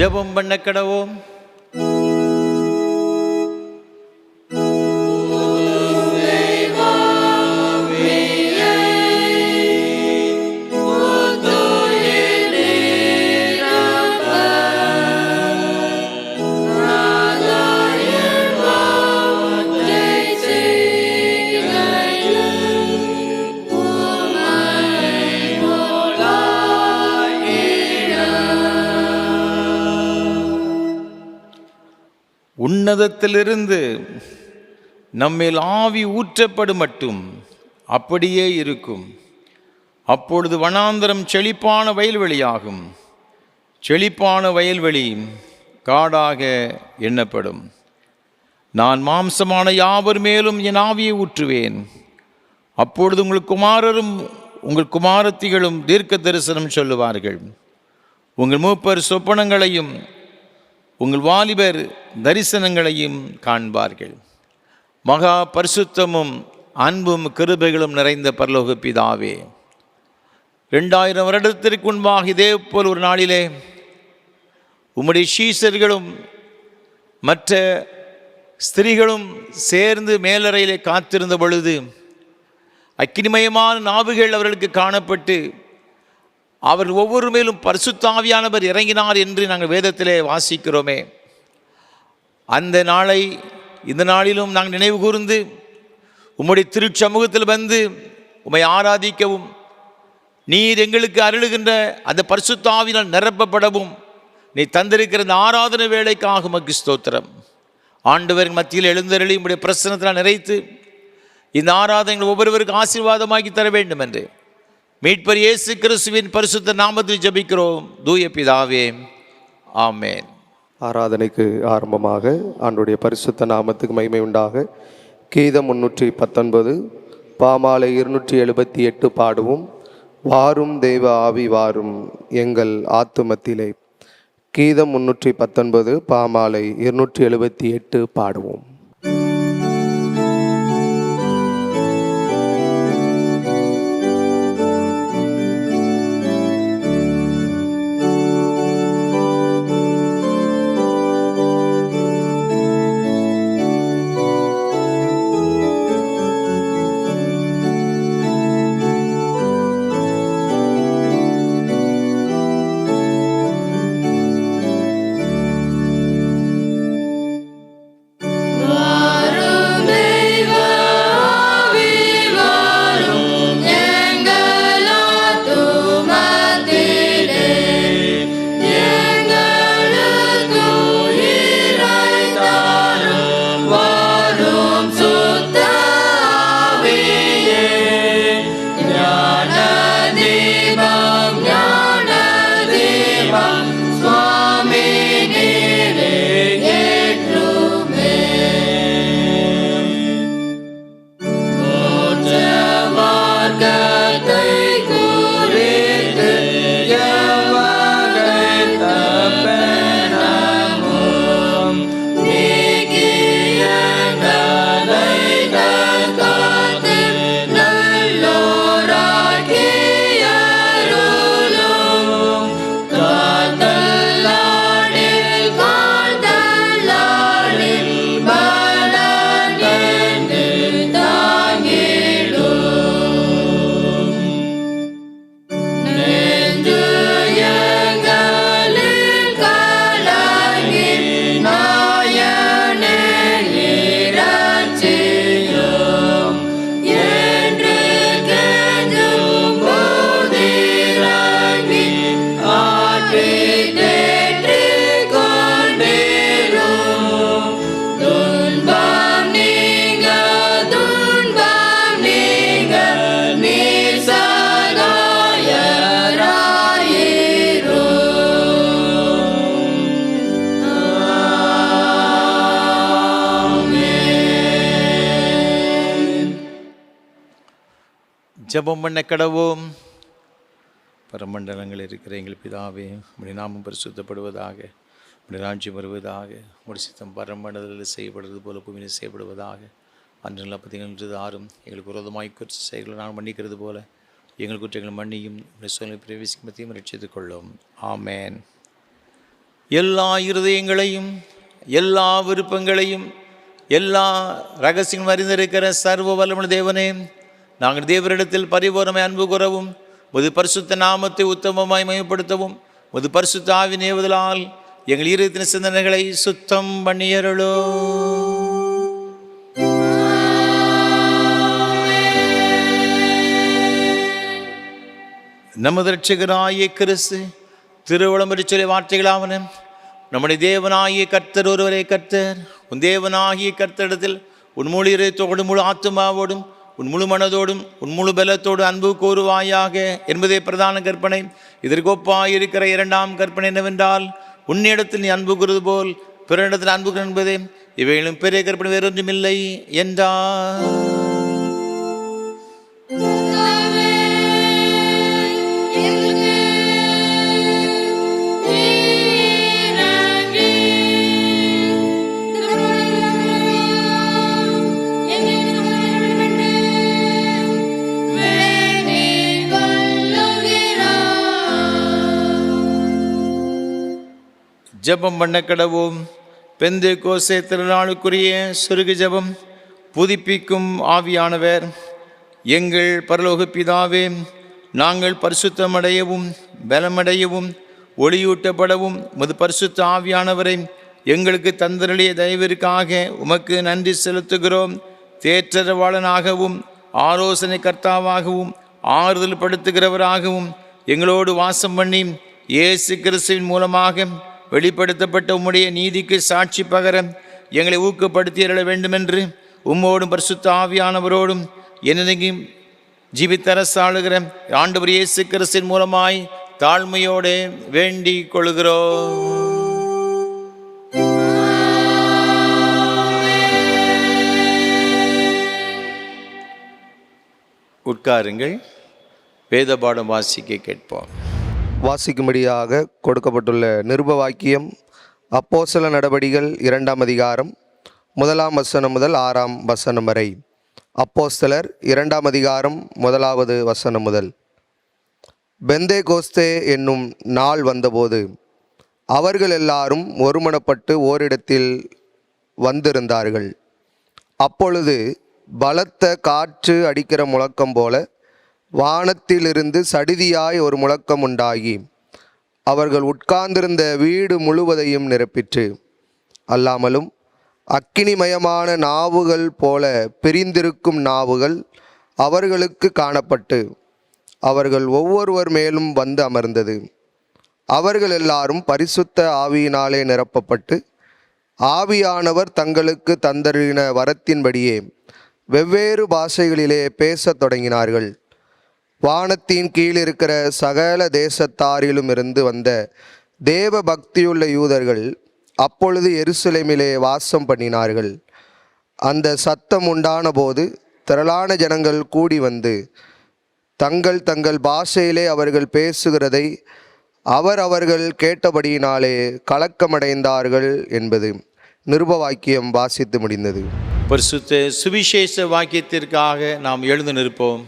ஜெபம் பண்ண கடவோம். உன்னதத்திலிருந்து நம்மேல் ஆவி ஊற்றப்படும் மட்டும் அப்படியே இருக்கும். அப்பொழுது வனாந்தரம் செழிப்பான வயல்வெளியாகும். செழிப்பான வயல்வெளி காடாக எண்ணப்படும். நான் மாம்சமான யாவர் மேலும் என் ஆவியை ஊற்றுவேன். அப்பொழுது உங்கள் குமாரரும் உங்கள் குமாரத்திகளும் தீர்க்க தரிசனம் சொல்லுவார்கள். உங்கள் மூப்பர் சொப்பனங்களையும் உங்கள் வாலிபர் தரிசனங்களையும் காண்பார்கள். மகா பரிசுத்தமும் அன்பும் கிருபைகளும் நிறைந்த பரலோக பிதாவே, 2000 வருடத்திற்கு முன்பாக இதே போல் ஒரு நாளிலே உம்முடைய சீஷர்களும் மற்ற ஸ்திரீகளும் சேர்ந்து மேலறையிலே காத்திருந்த பொழுது அக்கினிமயமான நாவுகள் அவர்களுக்கு காணப்பட்டு அவர்கள் ஒவ்வொரு மேலும் பரிசுத்த ஆவியானவர் இறங்கினார் என்று நாங்கள் வேதத்திலே வாசிக்கிறோமே. அந்த நாளை இந்த நாளிலும் நாங்கள் நினைவு கூர்ந்து உம்முடைய திருச்சமூகத்தில் வந்து உம்மை ஆராதிக்கவும், நீர் எங்களுக்கு அருளுகின்ற அந்த பரிசுத்த ஆவியினால் நிரப்பப்படவும் நீ தந்திருக்கிற இந்த ஆராதனை வேலைக்காக உமக்கு ஸ்தோத்திரம். ஆண்டவரின் மத்தியில் எழுந்தருளி உம்முடைய பிரசன்னத்தினால் நிறைத்து இந்த ஆராதனைகள் ஒவ்வொருவருக்கு ஆசீர்வாதமாக்கி தர வேண்டும் என்று மீட்பர் இயேசு கிறிஸ்துவின் பரிசுத்த நாமத்தில் ஜெபிக்கிறோம் தூய பிதாவே, ஆமென். ஆராதனைக்கு ஆரம்பமாக ஆண்டுடைய பரிசுத்த நாமத்துக்கு மகிமை உண்டாக கீதம் 319 பாமாலை 278 பாடுவோம். வாரும் தேவ ஆவி வாரும் எங்கள் ஆத்துமத்திலே. கீதம் 319 பாமாலை 278 பாடுவோம். ஜெபம் பண்ண கடவோம். பரமண்டலங்கள் இருக்கிற எங்கள் பிதாவே, உம்முடைய நாமம் பரிசுத்தப்படுவதாக, உம்முடைய ராஜ்யம் வருவதாக, உம்முடைய சித்தம் பரமண்டலத்தில் செய்யப்படுவது போல பூமியில் செய்யப்படுவதாக. அன்று நல்ல பதிகள் ஆறும் எங்களுக்கு விரோதமாய் குற்ற செயல்களை நான் மன்னிக்கிறது போல எங்கள் குற்றங்களை மன்னியும், உடைய சூழ்நிலை பிரவேசிக்கும் மத்தியும் ரட்சித்துக் கொள்ளும். ஆமேன். எல்லா இருதயங்களையும், எல்லா விருப்பங்களையும், எல்லா ரகசியம் அறிந்திருக்கிற சர்வ வல்லமையுள்ள தேவனே, நாங்கள் தேவரிடத்தில் பரிபூரணமாய் அன்பு கூறவும், உமது பரிசுத்த நாமத்தை உத்தமமாய் மகிமைப்படுத்தவும், உமது பரிசுத்த ஆவியின் ஏவுதலால் எங்கள் இருதயத்தின் சிந்தனைகளை சுத்தம் பண்ணியருளோ. நமது இரட்சகராகிய கிறிஸ்து திருவிளம்பர சொல்லி வார்த்தைகளாவன, நம்முடைய தேவனாகிய கர்த்தர் ஒருவரே கர்த்தர். உன் தேவனாகிய கர்த்தரிடத்தில் உன் முழு இதயத்தோடும், முழு ஆத்துமாவோடும், உன் முழு மனதோடும், உன் முழு பலத்தோடு அன்பு கூறுவாயாக என்பதே பிரதான கற்பனை. இதற்கு ஒப்பாயிருக்கிற இரண்டாம் கற்பனை என்னவென்றால், உன்னிடத்தில் நீ அன்பு கூறுவது போல் பிறனிடத்தில் அன்பு என்பதே. இவைகளும் பெரிய கற்பனை வேறொன்றுமில்லை என்றார். ஜபம் பண்ண கடவோம். பெந்தேகோஸ்தே திருநாளுக்குரிய சுருகு ஜபம். புதுப்பிக்கும் ஆவியானவர், எங்கள் பரலோக பிதாவே, நாங்கள் பரிசுத்தமடையவும் பலமடையவும் ஒளியூட்டப்படவும் உமது பரிசுத்த ஆவியானவரை எங்களுக்கு தந்தருளிய தயவிற்காக உமக்கு நன்றி செலுத்துகிறோம். தேற்றரவாளனாகவும் ஆலோசனை கர்த்தாவாகவும் ஆறுதல் படுத்துகிறவராகவும் எங்களோடு வாசம் பண்ணி இயேசு கிறிஸ்துவின் மூலமாக வெளிப்படுத்தப்பட்ட உம்முடைய நீதிக்கு சாட்சி பகர எங்களை ஊக்கப்படுத்தியருள வேண்டுமென்று உம்மோடும் பரிசுத்த ஆவியானவரோடும் என்னைக்கும் ஜீவித்தரசாளுகிற ஆண்டவர் இயேசு கிறிஸ்துவின் மூலமாய் தாழ்மையோடு வேண்டிக் கொள்கிறோம். உட்காருங்கள். வேத பாடம் வாசிக்க கேட்போம். வாசிக்கும்படியாக கொடுக்கப்பட்டுள்ள நிருப வாக்கியம் அப்போஸ்தல நடபடிகள் 2ஆம் அதிகாரம் 1ஆம் வசனம் முதல் 6ஆம் வசனம் வரை. அப்போஸ்தலர் 2ஆம் அதிகாரம் 1வது வசனம் முதல். பெந்தேகோஸ்தே என்னும் நாள் வந்தபோது அவர்கள் எல்லாரும் ஒருமனப்பட்டு ஓரிடத்தில் வந்திருந்தார்கள். அப்பொழுது பலத்த காற்று அடிக்கிற முழக்கம் போல வானத்திலிருந்து சடிதியாய் ஒரு முழக்கம் உண்டாகி அவர்கள் உட்கார்ந்திருந்த வீடு முழுவதையும் நிரப்பிற்று. அல்லாமலும் அக்கினிமயமான நாவுகள் போல பிரிந்திருக்கும் நாவுகள் அவர்களுக்கு காணப்பட்டு அவர்கள் ஒவ்வொருவர் மேலும் வந்து அமர்ந்தது. அவர்கள் எல்லாரும் பரிசுத்த ஆவியினாலே நிரப்பப்பட்டு ஆவியானவர் தங்களுக்கு தந்தருளின வரத்தின்படியே வெவ்வேறு பாஷைகளிலே பேசத் தொடங்கினார்கள். வானத்தின் கீழ் இருக்கிற சகல தேசத்தாரிலும் இருந்து வந்த தேவ பக்தியுள்ள யூதர்கள் அப்பொழுது எருசலேமிலே வாசம் பண்ணினார்கள். அந்த சத்தம் உண்டான போது திரளான ஜனங்கள் கூடி வந்து தங்கள் தங்கள் பாஷையிலே அவர்கள் பேசுகிறதை அவர்கள் கேட்டபடியினாலே கலக்கமடைந்தார்கள் என்பது நிருப வாக்கியம் வாசித்து முடிந்தது. பரிசுத்த சுவிசேஷ வாக்கியத்திற்காக நாம் எழுந்து நிற்போம்.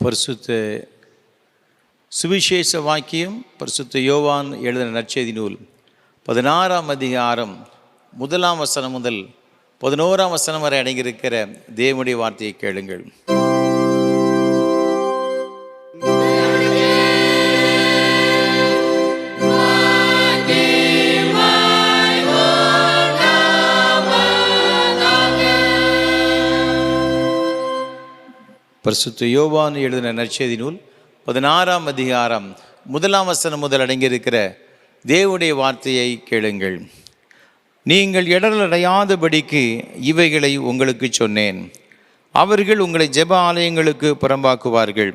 பரிசுத்த சுவிசேஷ வாக்கியம் பரிசுத்த யோவான் எழுதின நற்செய்தி நூல் 16ஆம் அதிகாரம் 1ஆம் வசனம் முதல் 11ஆம் வசனம் வரை அடங்கியிருக்கிற தேவனுடைய வார்த்தையை கேளுங்கள். பரிசுத்த யோவான் எழுதின நற்செய்தி நூல் 16ஆம் அதிகாரம் 1ஆம் வசனம் முதல் அடங்கியிருக்கிற தேவனுடைய வார்த்தையை கேளுங்கள். நீங்கள் இடரலடையாதபடிக்கு இவைகளை உங்களுக்கு சொன்னேன். அவர்கள் உங்களை ஜெப ஆலயங்களுக்கு புறம்பாக்குவார்கள்.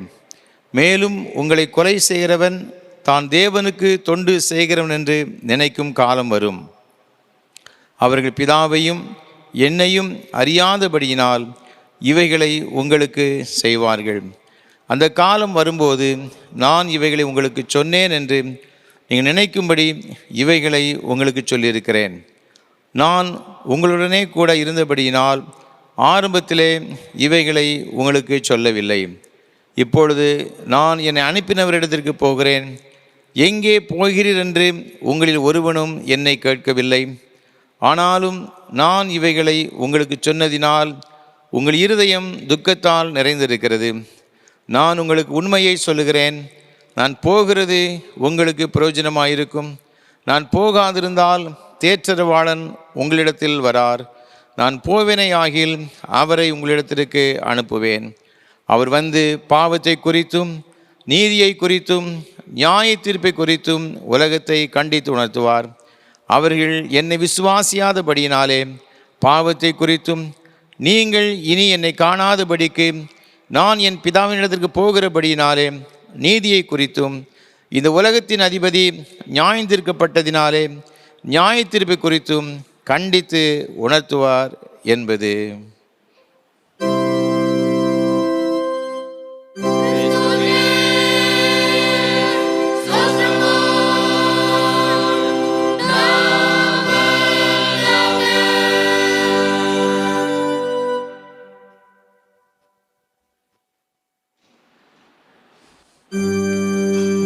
மேலும் உங்களை கொலை செய்கிறவன் தான் தேவனுக்கு தொண்டு செய்கிறவன் என்று நினைக்கும் காலம் வரும். அவர்கள் பிதாவையும் என்னையும் அறியாதபடியினால் இவைகளை உங்களுக்கு செய்வார்கள். அந்த காலம் வரும்போது நான் இவைகளை உங்களுக்கு சொன்னேன் என்று நீங்கள் நினைக்கும்படி இவைகளை உங்களுக்கு சொல்லியிருக்கிறேன். நான் உங்களுடனே கூட இருந்தபடியினால் ஆரம்பத்திலே இவைகளை உங்களுக்கு சொல்லவில்லை. இப்பொழுது நான் என்னை அனுப்பினவரிடத்திற்கு போகிறேன். எங்கே போகிறீர் என்று உங்களில் ஒருவனும் என்னை கேட்கவில்லை. ஆனாலும் நான் இவைகளை உங்களுக்கு சொன்னதினால் உங்கள் இருதயம் துக்கத்தால் நிறைந்திருக்கிறது. நான் உங்களுக்கு உண்மையை சொல்லுகிறேன். நான் போகிறது உங்களுக்கு பிரயோஜனமாயிருக்கும். நான் போகாதிருந்தால் தேற்றரவாளன் உங்களிடத்தில் வரார். நான் போவேனே ஆகில் அவரை உங்களிடத்திற்கு அனுப்புவேன். அவர் வந்து பாவத்தை குறித்தும் நீதியை குறித்தும் நியாய தீர்ப்பை குறித்தும் உலகத்தை கண்டித்து உணர்த்துவார். அவர்கள் என்னை விசுவாசியாதபடியினாலே பாவத்தை குறித்தும் நீங்கள் இனி என்னை காணாதபடிக்கு நான் என் பிதாவினிடத்திற்கு போகிறபடியினாலே நீதியை குறித்தும் இந்த உலகத்தின் அதிபதி நியாயந்தீர்க்கப்பட்டதினாலே நியாய தீர்ப்பை குறித்தும் கண்டித்து உணர்த்துவார் என்பது.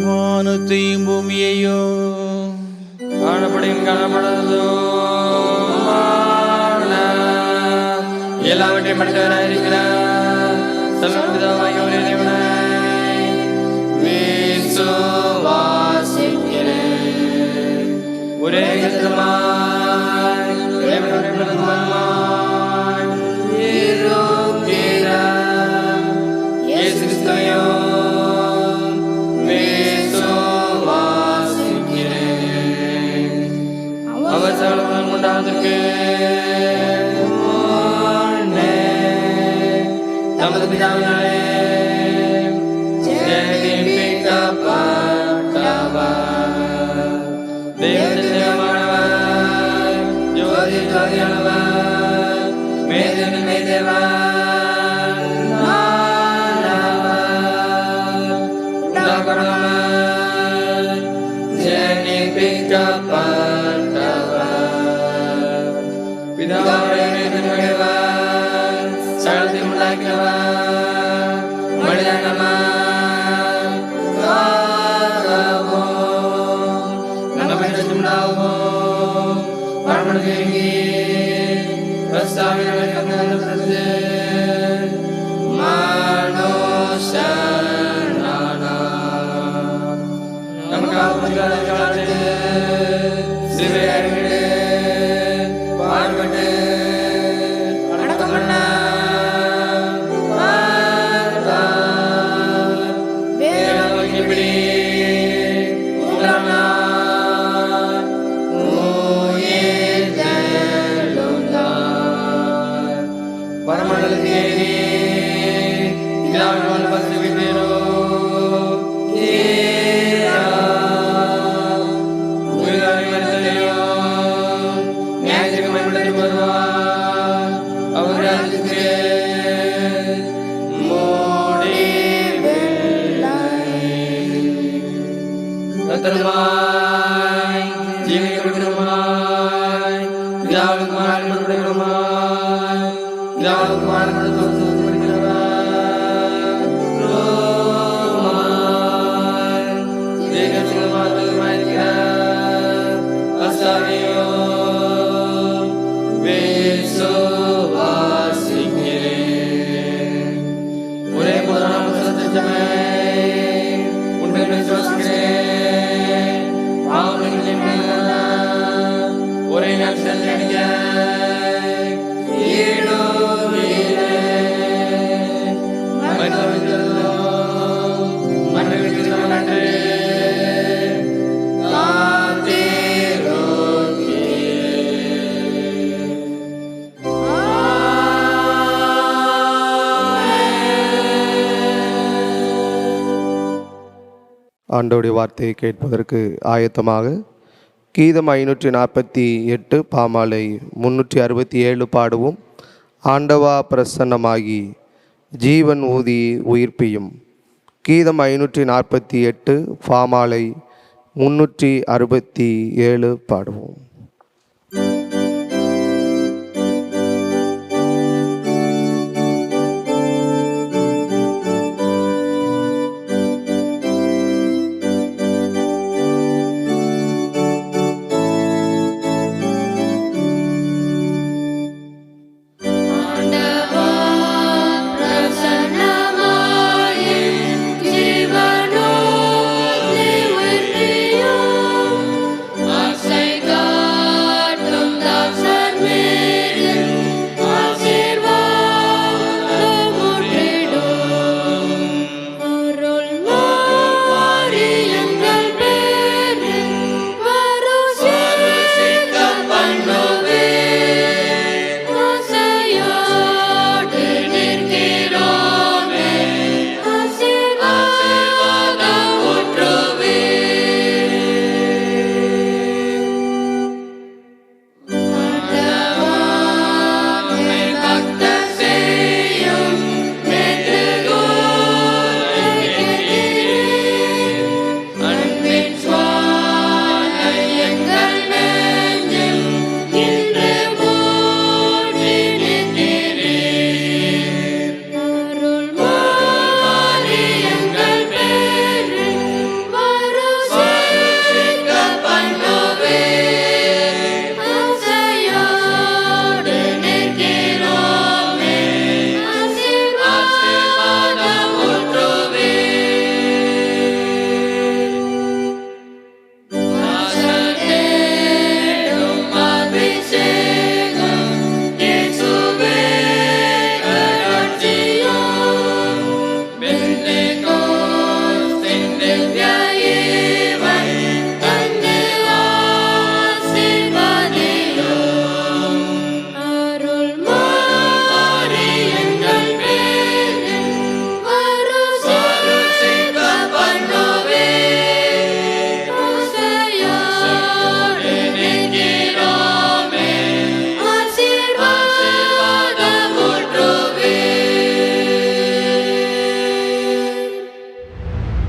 வானத்தையும் பூமியையும் காணப்படும் காணப்படாததோ எல்லாவற்றையும் படைத்தவராயிருக்கிற சர்வபிதாவாகிய ஒரே தேவனை விசுவாசிக்கிறேன். ஒரே கர்த்தருமாய் ஒரே பிரதமருமாய் இருக்கிற இயேசு கிறிஸ்துவையும் அவர் சகலமும் உண்டாவதற்கு தமது பிதாவினாலே ஜெனிப்பிக்கப்பட்டவர். தேவனுடைய தேவமானவர், ஜோதி ஜோதியானவர், மேதேவன் மேதேவன், உண்டாக்கப்படாமல் ஜெனிப்பிக்கப்பட்டவர். பிதாவுடைய மேதேவன், சகலத்தையும் உண்டாக்கினவர், மனிதனமாய் வாழவும் நம்மிடத்தில் உண்டாகவும் பரமனுக்கு பிரஸ்தாவின் மனுஷனானார். நமக்காக சிலுவையிலே பாடுபட்டு ஆண்டவருடைய வார்த்தையை கேட்பதற்கு ஆயத்தமாக கீதம் 548 பாமாலை 367 பாடுவோம். ஆண்டவா பிரசன்னமாகி ஜீவன் ஊதி உயிர்ப்பியும். கீதம் 548 பாமாலை 367 பாடுவோம்.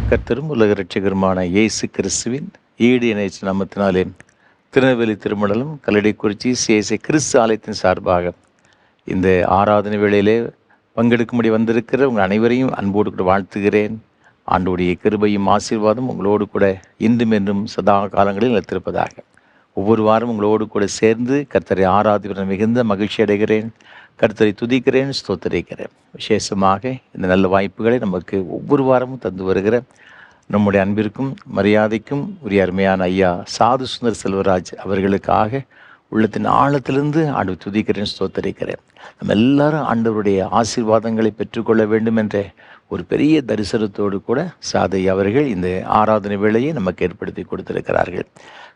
கர்த்தரும் உலக இரட்சகருமான இயேசு கிறிஸ்துவின் ஈடு இணைச்ச நாமத்தினாலே திருநெல்வேலி திருமண்டலம் கல்லடைக்குறிச்சி சிஎஸ்ஐ கிறிஸ்து ஆலயத்தின் சார்பாக இந்த ஆராதனை வேளையிலே பங்கெடுக்கும்படி வந்திருக்கிற உங்கள் அனைவரையும் அன்போடு கூட வாழ்த்துகிறேன். ஆண்டோடைய கிருபையும் ஆசீர்வாதம் உங்களோடு கூட இன்றும் என்றும் சதா காலங்களில் நிலைத்திருப்பதாக. ஒவ்வொரு வாரம் உங்களோடு கூட சேர்ந்து கர்த்தரை ஆராதிப்பதில் மிகுந்த மகிழ்ச்சி அடைகிறேன். கர்த்தரை துதிக்கிறேன், ஸ்தோத்திரிக்கிறேன். விசேஷமாக இந்த நல்ல வாய்ப்புகளை நமக்கு ஒவ்வொரு வாரமும் தந்து வருகிற நம்முடைய அன்பிற்கும் மரியாதைக்கும் உரிய அருமையான ஐயா சாது சுந்தர் செல்வராஜ் அவர்களுக்காக உள்ளத்தின் ஆழத்திலிருந்து ஆண்டு துதிக்கிறேன், ஸ்தோத்திரிக்கிறேன். நம்ம எல்லாரும் ஆண்டவருடைய ஆசீர்வாதங்களை பெற்றுக்கொள்ள வேண்டும் என்ற ஒரு பெரிய தரிசனத்தோடு கூட சாதை அவர்கள் இந்த ஆராதனை வேளையை நமக்கு ஏற்படுத்தி கொடுத்திருக்கிறார்கள்.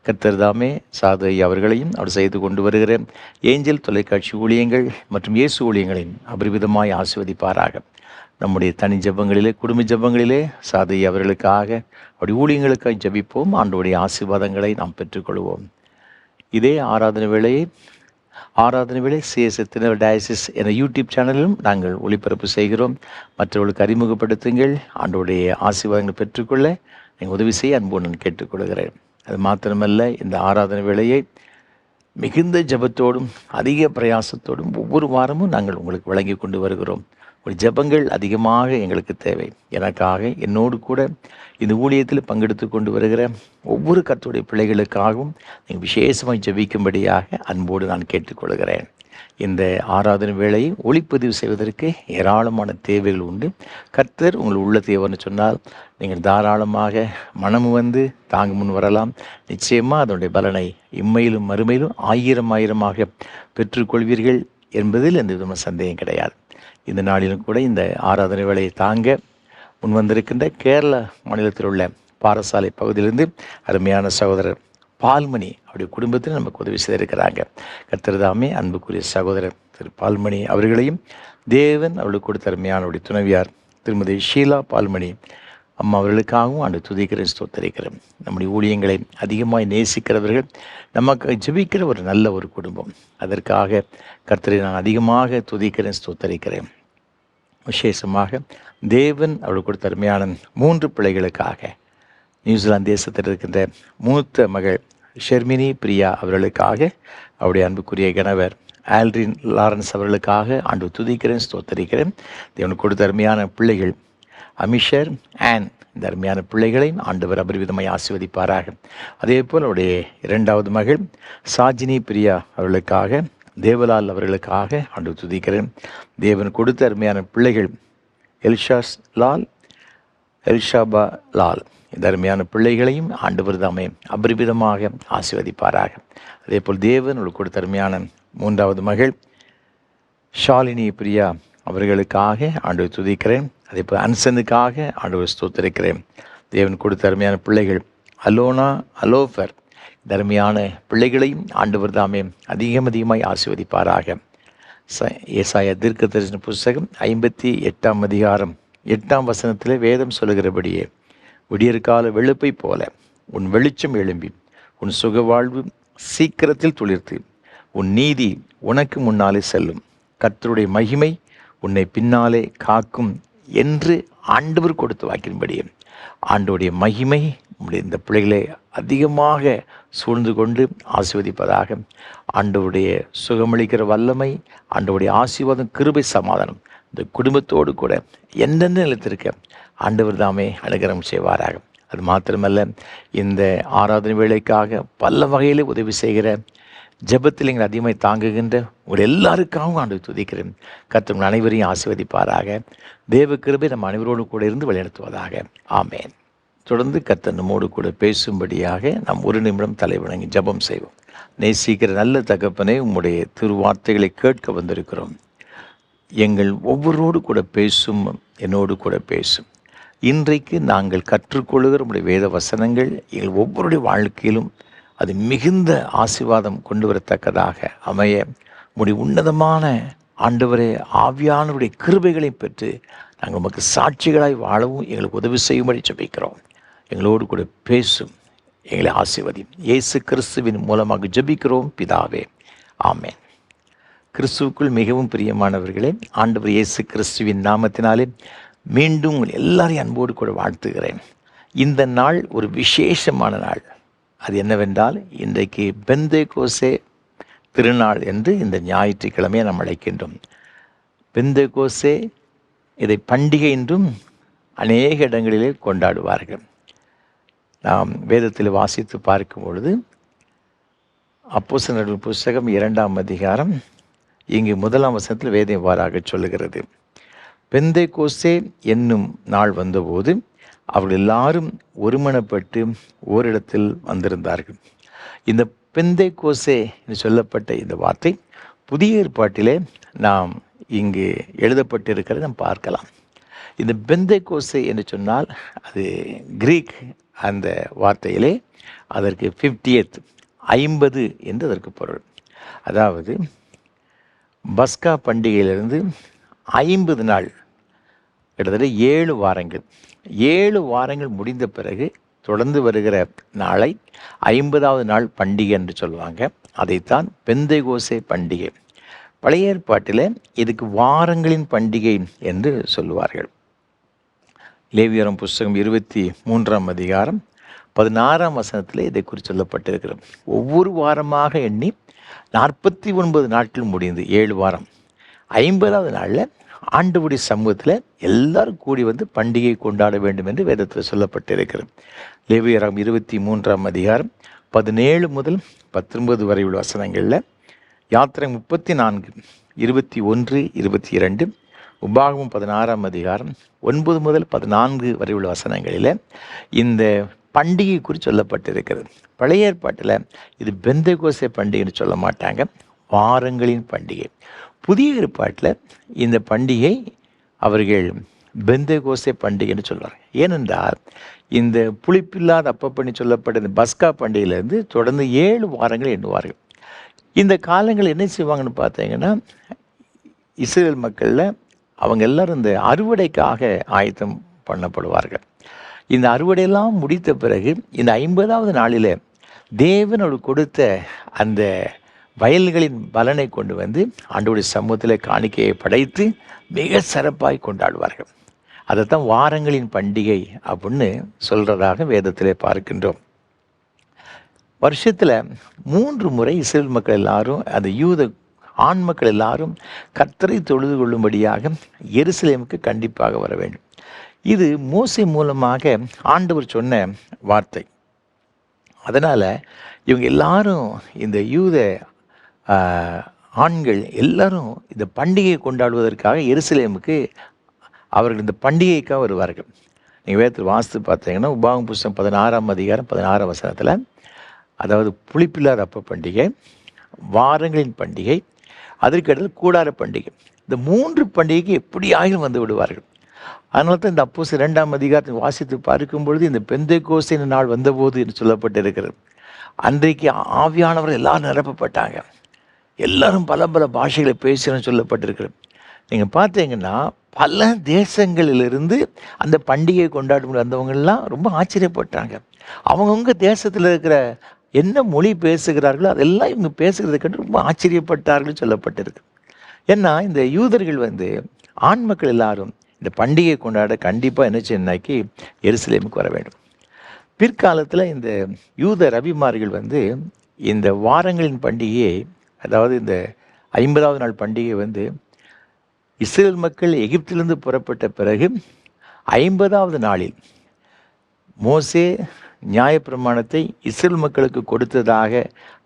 கர்த்தர் தாமே சாதை அவர்களையும் அவர் செய்து கொண்டு வருகிற ஏஞ்சல் தொலைக்காட்சி ஊழியங்கள் மற்றும் இயேசு ஊழியங்களின் அபரிவிதமாய் ஆசீர்வதிப்பாராக. நம்முடைய தனி ஜெபங்களிலே, குடும்ப ஜெபங்களிலே சாதை அவர்களுக்காக அப்படி ஊழியங்களுக்காக ஜெபிப்போம். ஆண்டவருடைய ஆசீர்வாதங்களை நாம் பெற்றுக்கொள்வோம். இதே ஆராதனை வேளை சிஎஸ்ஐ திருநெல்வேலி டயசிஸ் என்ற யூடியூப் சேனலிலும் நாங்கள் ஒளிபரப்பு செய்கிறோம். மற்றவர்களுக்கு அறிமுகப்படுத்துங்கள். ஆண்டவருடைய ஆசீர்வாதங்களை பெற்றுக்கொள்ள நீங்கள் உதவி செய்ய அன்போடு நான் கேட்டுக்கொள்கிறேன். அது மாத்திரமல்ல, இந்த ஆராதனை வேளையை மிகுந்த ஜெபத்தோடும் அதிக பிரயாசத்தோடும் ஒவ்வொரு வாரமும் நாங்கள் உங்களுக்கு வழங்கி கொண்டு வருகிறோம். ஒரு ஜெபங்கள் அதிகமாக எங்களுக்கு தேவை. எனக்காக, என்னோடு கூட இந்த ஊழியத்தில் பங்கெடுத்து கொண்டு வருகிற ஒவ்வொரு கர்த்தருடைய பிள்ளைகளுக்காகவும் நீங்கள் விசேஷமாக ஜெபிக்கும்படியாக அன்போடு நான் கேட்டுக்கொள்கிறேன். இந்த ஆராதனை வேளையை ஒளிப்பதிவு செய்வதற்கு ஏராளமான தேவைகள் உண்டு. கர்த்தர் உங்கள் உள்ள தேவைன்னு சொன்னால் நீங்கள் தாராளமாக மனமு வந்து தாங்க முன் வரலாம். நிச்சயமாக அதனுடைய பலனை இம்மையிலும் மறுமையிலும் ஆயிரமாக பெற்றுக்கொள்வீர்கள் என்பதில் எந்த விதமான சந்தேகம் கிடையாது. இந்த நாளிலும் கூட இந்த ஆராதனை வேளையை தாங்க முன் வந்திருக்கின்ற கேரள மாநிலத்தில் உள்ள பாரசாலை பகுதியிலிருந்து அருமையான சகோதரர் பால்மணி அவருடைய குடும்பத்தில் நமக்கு உதவி செய்திருக்கிறாங்க. கர்த்தர் தாமே அன்புக்குரிய சகோதரர் திரு பால்மணி அவர்களையும் தேவன் அவர்களுக்கு கொடுத்த அருமையான அவருடைய துணைவியார் திருமதி ஷீலா பால்மணி அம்மா அவர்களுக்காகவும் ஆண்டு துதிக்கிறேன், ஸ்தோத்தரிக்கிறேன். நம்முடைய ஊழியங்களை அதிகமாக நேசிக்கிறவர்கள், நமக்கு ஜெபிக்கிற ஒரு நல்ல ஒரு குடும்பம். அதற்காக கர்த்தரை நான் அதிகமாக துதிக்கிறேன், ஸ்தோத்தரிக்கிறேன். விசேஷமாக தேவன் அவர்கள் கொடுத்த அருமையான 3 பிள்ளைகளுக்காக நியூசிலாந்து தேசத்தில் இருக்கின்ற மூத்த மகள் ஷெர்மினி பிரியா அவர்களுக்காக, அவருடைய அன்புக்குரிய கணவர் ஆல்ட்ரின் லாரன்ஸ் அவர்களுக்காக ஆண்டு துதிக்கிறேன், ஸ்தோத்தரிக்கிறேன். தேவன் கொடுத்த அருமையான பிள்ளைகள் அமிஷர் ஆன், இந்த அருமையான பிள்ளைகளையும் ஆண்டவர் அபரிவிதமாய் ஆசீர்வதிப்பாராக. அதே போல் அவருடைய 2வது மகள் சாஜினி பிரியா அவர்களுக்காக, தேவலால் அவர்களுக்காக ஆண்டு துதிக்கிறேன். தேவன் கொடுத்த அருமையான பிள்ளைகள் எல்ஷாஸ் லால், எல்ஷாபா லால், இந்த அருமையான பிள்ளைகளையும் ஆண்டவர் தாமே அபரிவிதமாக ஆசீர்வதிப்பாராக. அதே போல் தேவன் கொடுத்த அருமையான 3வது மகள் ஷாலினி பிரியா அவர்களுக்காக ஆண்டவர் துதிக்கிறேன். அதே போல் அன்சனுக்காக ஆண்டவர் ஸ்தோத்திரிக்கிறேன். தேவன் கொடுத்த அருமையான பிள்ளைகள் அலோனா, அலோஃபர், இந்த அருமையான பிள்ளைகளையும் ஆண்டவர் தாமே அதிகமாய் ஆசீர்வதிப்பாராக. ஏசாயா தீர்க்கதரிசன புஸ்தகம் 58ஆம் அதிகாரம் 8ஆம் வசனத்திலே வேதம் சொல்லுகிறபடியே, விடியற்கால வெளுப்பை போல உன் வெளிச்சம் எழும்பி உன் சுகவாழ்வு சீக்கிரத்தில் துளிர்த்து உன் நீதி உனக்கு முன்னாலே செல்லும், கர்த்தருடைய மகிமை உன்னை பின்னாலே காக்கும் என்று ஆண்டவர் கொடுத்து வாக்கின்படியே ஆண்டவருடைய மகிமை உங்களுடைய இந்த பிள்ளைகளை அதிகமாக சூழ்ந்து கொண்டு ஆசீர்வதிப்பதாக. ஆண்டவருடைய சுகமளிக்கிற வல்லமை, ஆண்டவருடைய ஆசீர்வாதம், கிருபை, சமாதானம் இந்த குடும்பத்தோடு கூட எந்தெந்த நிலத்திற்க ஆண்டவர் தாமே அனுகிரகம் செய்வாராக. அது மாத்திரமல்ல, இந்த ஆராதனை வேலைக்காக பல வகையில் உதவி செய்கிற, ஜெபத்தில் எங்களை அதிகமாக தாங்குகின்ற உங்கள் எல்லாருக்காகவும் ஆண்டு துதிக்கிறேன். கர்த்தர் உங்கள் அனைவரையும் ஆசீர்வதிப்பாராக. தேவ கிருபை நம்ம அனைவரோடு கூட இருந்து வழிநடத்துவதாக. ஆமேன். தொடர்ந்து கர்த்தர் நம்மோடு கூட பேசும்படியாக நாம் 1 நிமிடம் தலைவணங்கி ஜெபம் செய்வோம். நேசிக்கிற நல்ல தகப்பனே, உம்முடைய திருவார்த்தைகளை கேட்க வந்திருக்கிறோம். எங்கள் ஒவ்வொருவரோடு கூட பேசும், என்னோடு கூட பேசும். இன்றைக்கு நாங்கள் கற்றுக்கொள்ளுகிற உம்முடைய வேத வசனங்கள் எங்கள் ஒவ்வொருடைய வாழ்க்கையிலும் அது மிகுந்த ஆசீர்வாதம் கொண்டு வரத்தக்கதாக அமைய உம்முடைய உன்னதமான ஆண்டவரே ஆவியானவருடைய கிருபைகளை பெற்று நாங்கள் உமக்கு சாட்சிகளாய் வாழவும் எங்களுக்கு உதவி செய்யும்படி ஜெபிக்கிறோம். எங்களோடு கூட பேசும், எங்களை ஆசீர்வதியும். இயேசு கிறிஸ்துவின் மூலமாக ஜெபிக்கிறோம் பிதாவே, ஆமேன். கிறிஸ்துவுக்குள் மிகவும் பிரியமானவர்களே, ஆண்டவர் இயேசு கிறிஸ்துவின் நாமத்தினாலே மீண்டும் உங்கள் எல்லாரையும் அன்போடு கூட வாழ்த்துகிறேன். இந்த நாள் ஒரு விசேஷமான நாள். அது என்னவென்றால், இன்றைக்கு பெந்தேகோஸ்தே திருநாள் என்று இந்த ஞாயிற்றுக்கிழமையை நாம் அழைக்கின்றோம். பெந்தேகோஸ்தே இதை பண்டிகை என்றும் அநேக இடங்களிலே கொண்டாடுவார்கள். நாம் வேதத்தில் வாசித்து பார்க்கும் பொழுது அப்போஸ்தலர்கள் புஸ்தகம் 2ஆம் அதிகாரம் இங்கு 1ஆம் வசனத்தில் வேதம் இவ்வாறாக சொல்லுகிறது. பெந்தேகோஸ்தே என்னும் நாள் வந்தபோது அவர்கள் எல்லாரும் ஒருமனப்பட்டு ஓரிடத்தில் வந்திருந்தார்கள். இந்த பெந்தேகோஸ்தே என்று சொல்லப்பட்ட இந்த வார்த்தை புதிய ஏற்பாட்டிலே நாம் இங்கு எழுதப்பட்டிருக்கிறதை நாம் பார்க்கலாம். இந்த பெந்தேகோஸ்தே என்று சொன்னால் அது கிரீக் அந்த வார்த்தையிலே அதற்கு 50th 50 என்று அதற்கு பொருள். அதாவது பஸ்கா பண்டிகையிலிருந்து 50 நாள், கிட்டத்தட்ட 7 வாரங்கள், 7 வாரங்கள் முடிந்த பிறகு தொடர்ந்து வருகிற நாளை 50வது நாள் பண்டிகை என்று சொல்லுவாங்க. அதைத்தான் பெந்தேகோஸ்தே பண்டிகை. பழைய ஏற்பாட்டில் இதுக்கு வாரங்களின் பண்டிகை என்று சொல்லுவார்கள். லேவியராம் புஸ்தகம் 23ஆம் அதிகாரம் 16ஆம் வசனத்தில் இதை குறித்து சொல்லப்பட்டிருக்கிறது. ஒவ்வொரு வாரமாக எண்ணி 49 நாட்கள் முடிந்து 7 வாரம், 50வது நாளில் ஆண்டவருடைய சமூகத்தில் எல்லாரும் கூடி வந்து பண்டிகை கொண்டாட வேண்டும் என்று வேதத்தில் சொல்லப்பட்டிருக்கிறது. லேவியராம் 23ஆம் அதிகாரம் 17 முதல் 19 வரை உள்ள வசனங்களில், யாத்திரை 34, 21, 22, உபாகமம் 16ஆம் அதிகாரம் 9 முதல் 14 வரை உள்ள வசனங்களில் இந்த பண்டிகை குறித்து சொல்லப்பட்டிருக்கிறது. பழைய ஏற்பாட்டில் இது பெந்தேகோஸ்தே பண்டிகைன்னு சொல்ல மாட்டாங்க, வாரங்களின் பண்டிகை. புதிய ஏற்பாட்டில் இந்த பண்டிகை அவர்கள் பெந்தேகோஸ்தே பண்டிகைன்னு சொல்லுவாங்க. ஏனென்றால் இந்த புளிப்பில்லாத அப்பப்பண்ணி சொல்லப்பட்ட இந்த பஸ்கா பண்டிகையிலேருந்து தொடர்ந்து 7 வாரங்கள் எண்ணுவார்கள். இந்த காலங்கள் என்ன செய்வாங்கன்னு பார்த்தீங்கன்னா, இஸ்ரேல் மக்களில் அவங்க எல்லோரும் இந்த அறுவடைக்காக ஆயத்தம் பண்ணப்படுவார்கள். இந்த அறுவடையெல்லாம் முடித்த பிறகு இந்த 50வது நாளில் தேவன் அவர் கொடுத்த அந்த வயல்களின் பலனை கொண்டு வந்து ஆண்டவருடைய சமூகத்தில் காணிக்கையை படைத்து மிக சிறப்பாய் கொண்டாடுவார்கள். அதைத்தான் வாரங்களின் பண்டிகை அப்படின்னு சொல்கிறதாக வேதத்திலே பார்க்கின்றோம். வருஷத்தில் 3 முறை இஸ்ரேல் மக்கள் எல்லாரும், அந்த யூத ஆண் மக்கள் எல்லாரும் கர்த்தரை தொழுது கொள்ளும்படியாக எருசலேமுக்கு கண்டிப்பாக வர வேண்டும். இது மோசே மூலமாக ஆண்டவர் சொன்ன வார்த்தை. அதனால் இவங்க எல்லாரும், இந்த யூத ஆண்கள் எல்லாரும் இந்த பண்டிகையை கொண்டாடுவதற்காக எருசலேமுக்கு அவர்கள் இந்த பண்டிகைக்காக வருவார்கள். நீங்கள் வேதத்தில் வாசித்து பார்த்தீங்கன்னா உபாகம புஸ்தகம் 16ஆம் அதிகாரம் 16ஆம் வசனத்தில், அதாவது புளிப்பில்லாத அப்ப பண்டிகை, வாரங்களின் பண்டிகை, அதற்கடுத்து கூடார பண்டிகை, இந்த 3 பண்டிகைக்கு எப்படி ஆகிலும் வந்து விடுவார்கள். அதனால தான் இந்த அப்போஸ்தலர் 2ஆம் அதிகாரத்தை வாசித்து பார்க்கும் பொழுது இந்த பெந்தெக்கோஸ்தே நாள் வந்தபோது என்று சொல்லப்பட்டிருக்கிறது. அன்றைக்கு ஆவியானவர் எல்லாரும் நிரப்பப்பட்டாங்க, எல்லாரும் பல பல பாஷைகளை பேசணும்னு சொல்லப்பட்டிருக்கிறது. நீங்கள் பார்த்தீங்கன்னா பல தேசங்களிலிருந்து அந்த பண்டிகையை கொண்டாட வந்தவங்கெல்லாம் ரொம்ப ஆச்சரியப்பட்டாங்க. அவங்கவுங்க தேசத்தில் இருக்கிற என்ன மொழி பேசுகிறார்களோ அதெல்லாம் இவங்க பேசுகிறத கண்டு ரொம்ப ஆச்சரியப்பட்டார்கள் சொல்லப்பட்டிருக்கு. ஏன்னா இந்த யூதர்கள் ஆண் மக்கள் எல்லாரும் இந்த பண்டிகையை கொண்டாட கண்டிப்பாக என்ன செய்யணும்னாக்கி எருசலேமுக்கு வர வேண்டும். பிற்காலத்தில் இந்த யூத ரபிமார்கள் இந்த வாரங்களின் பண்டிகையை, அதாவது இந்த 50வது நாள் பண்டிகை இஸ்ரேல் மக்கள் எகிப்திலிருந்து புறப்பட்ட பிறகு 50வது நாளில் மோசே நியாயப்பிரமாணத்தை இஸ்ரேல் மக்களுக்கு கொடுத்ததாக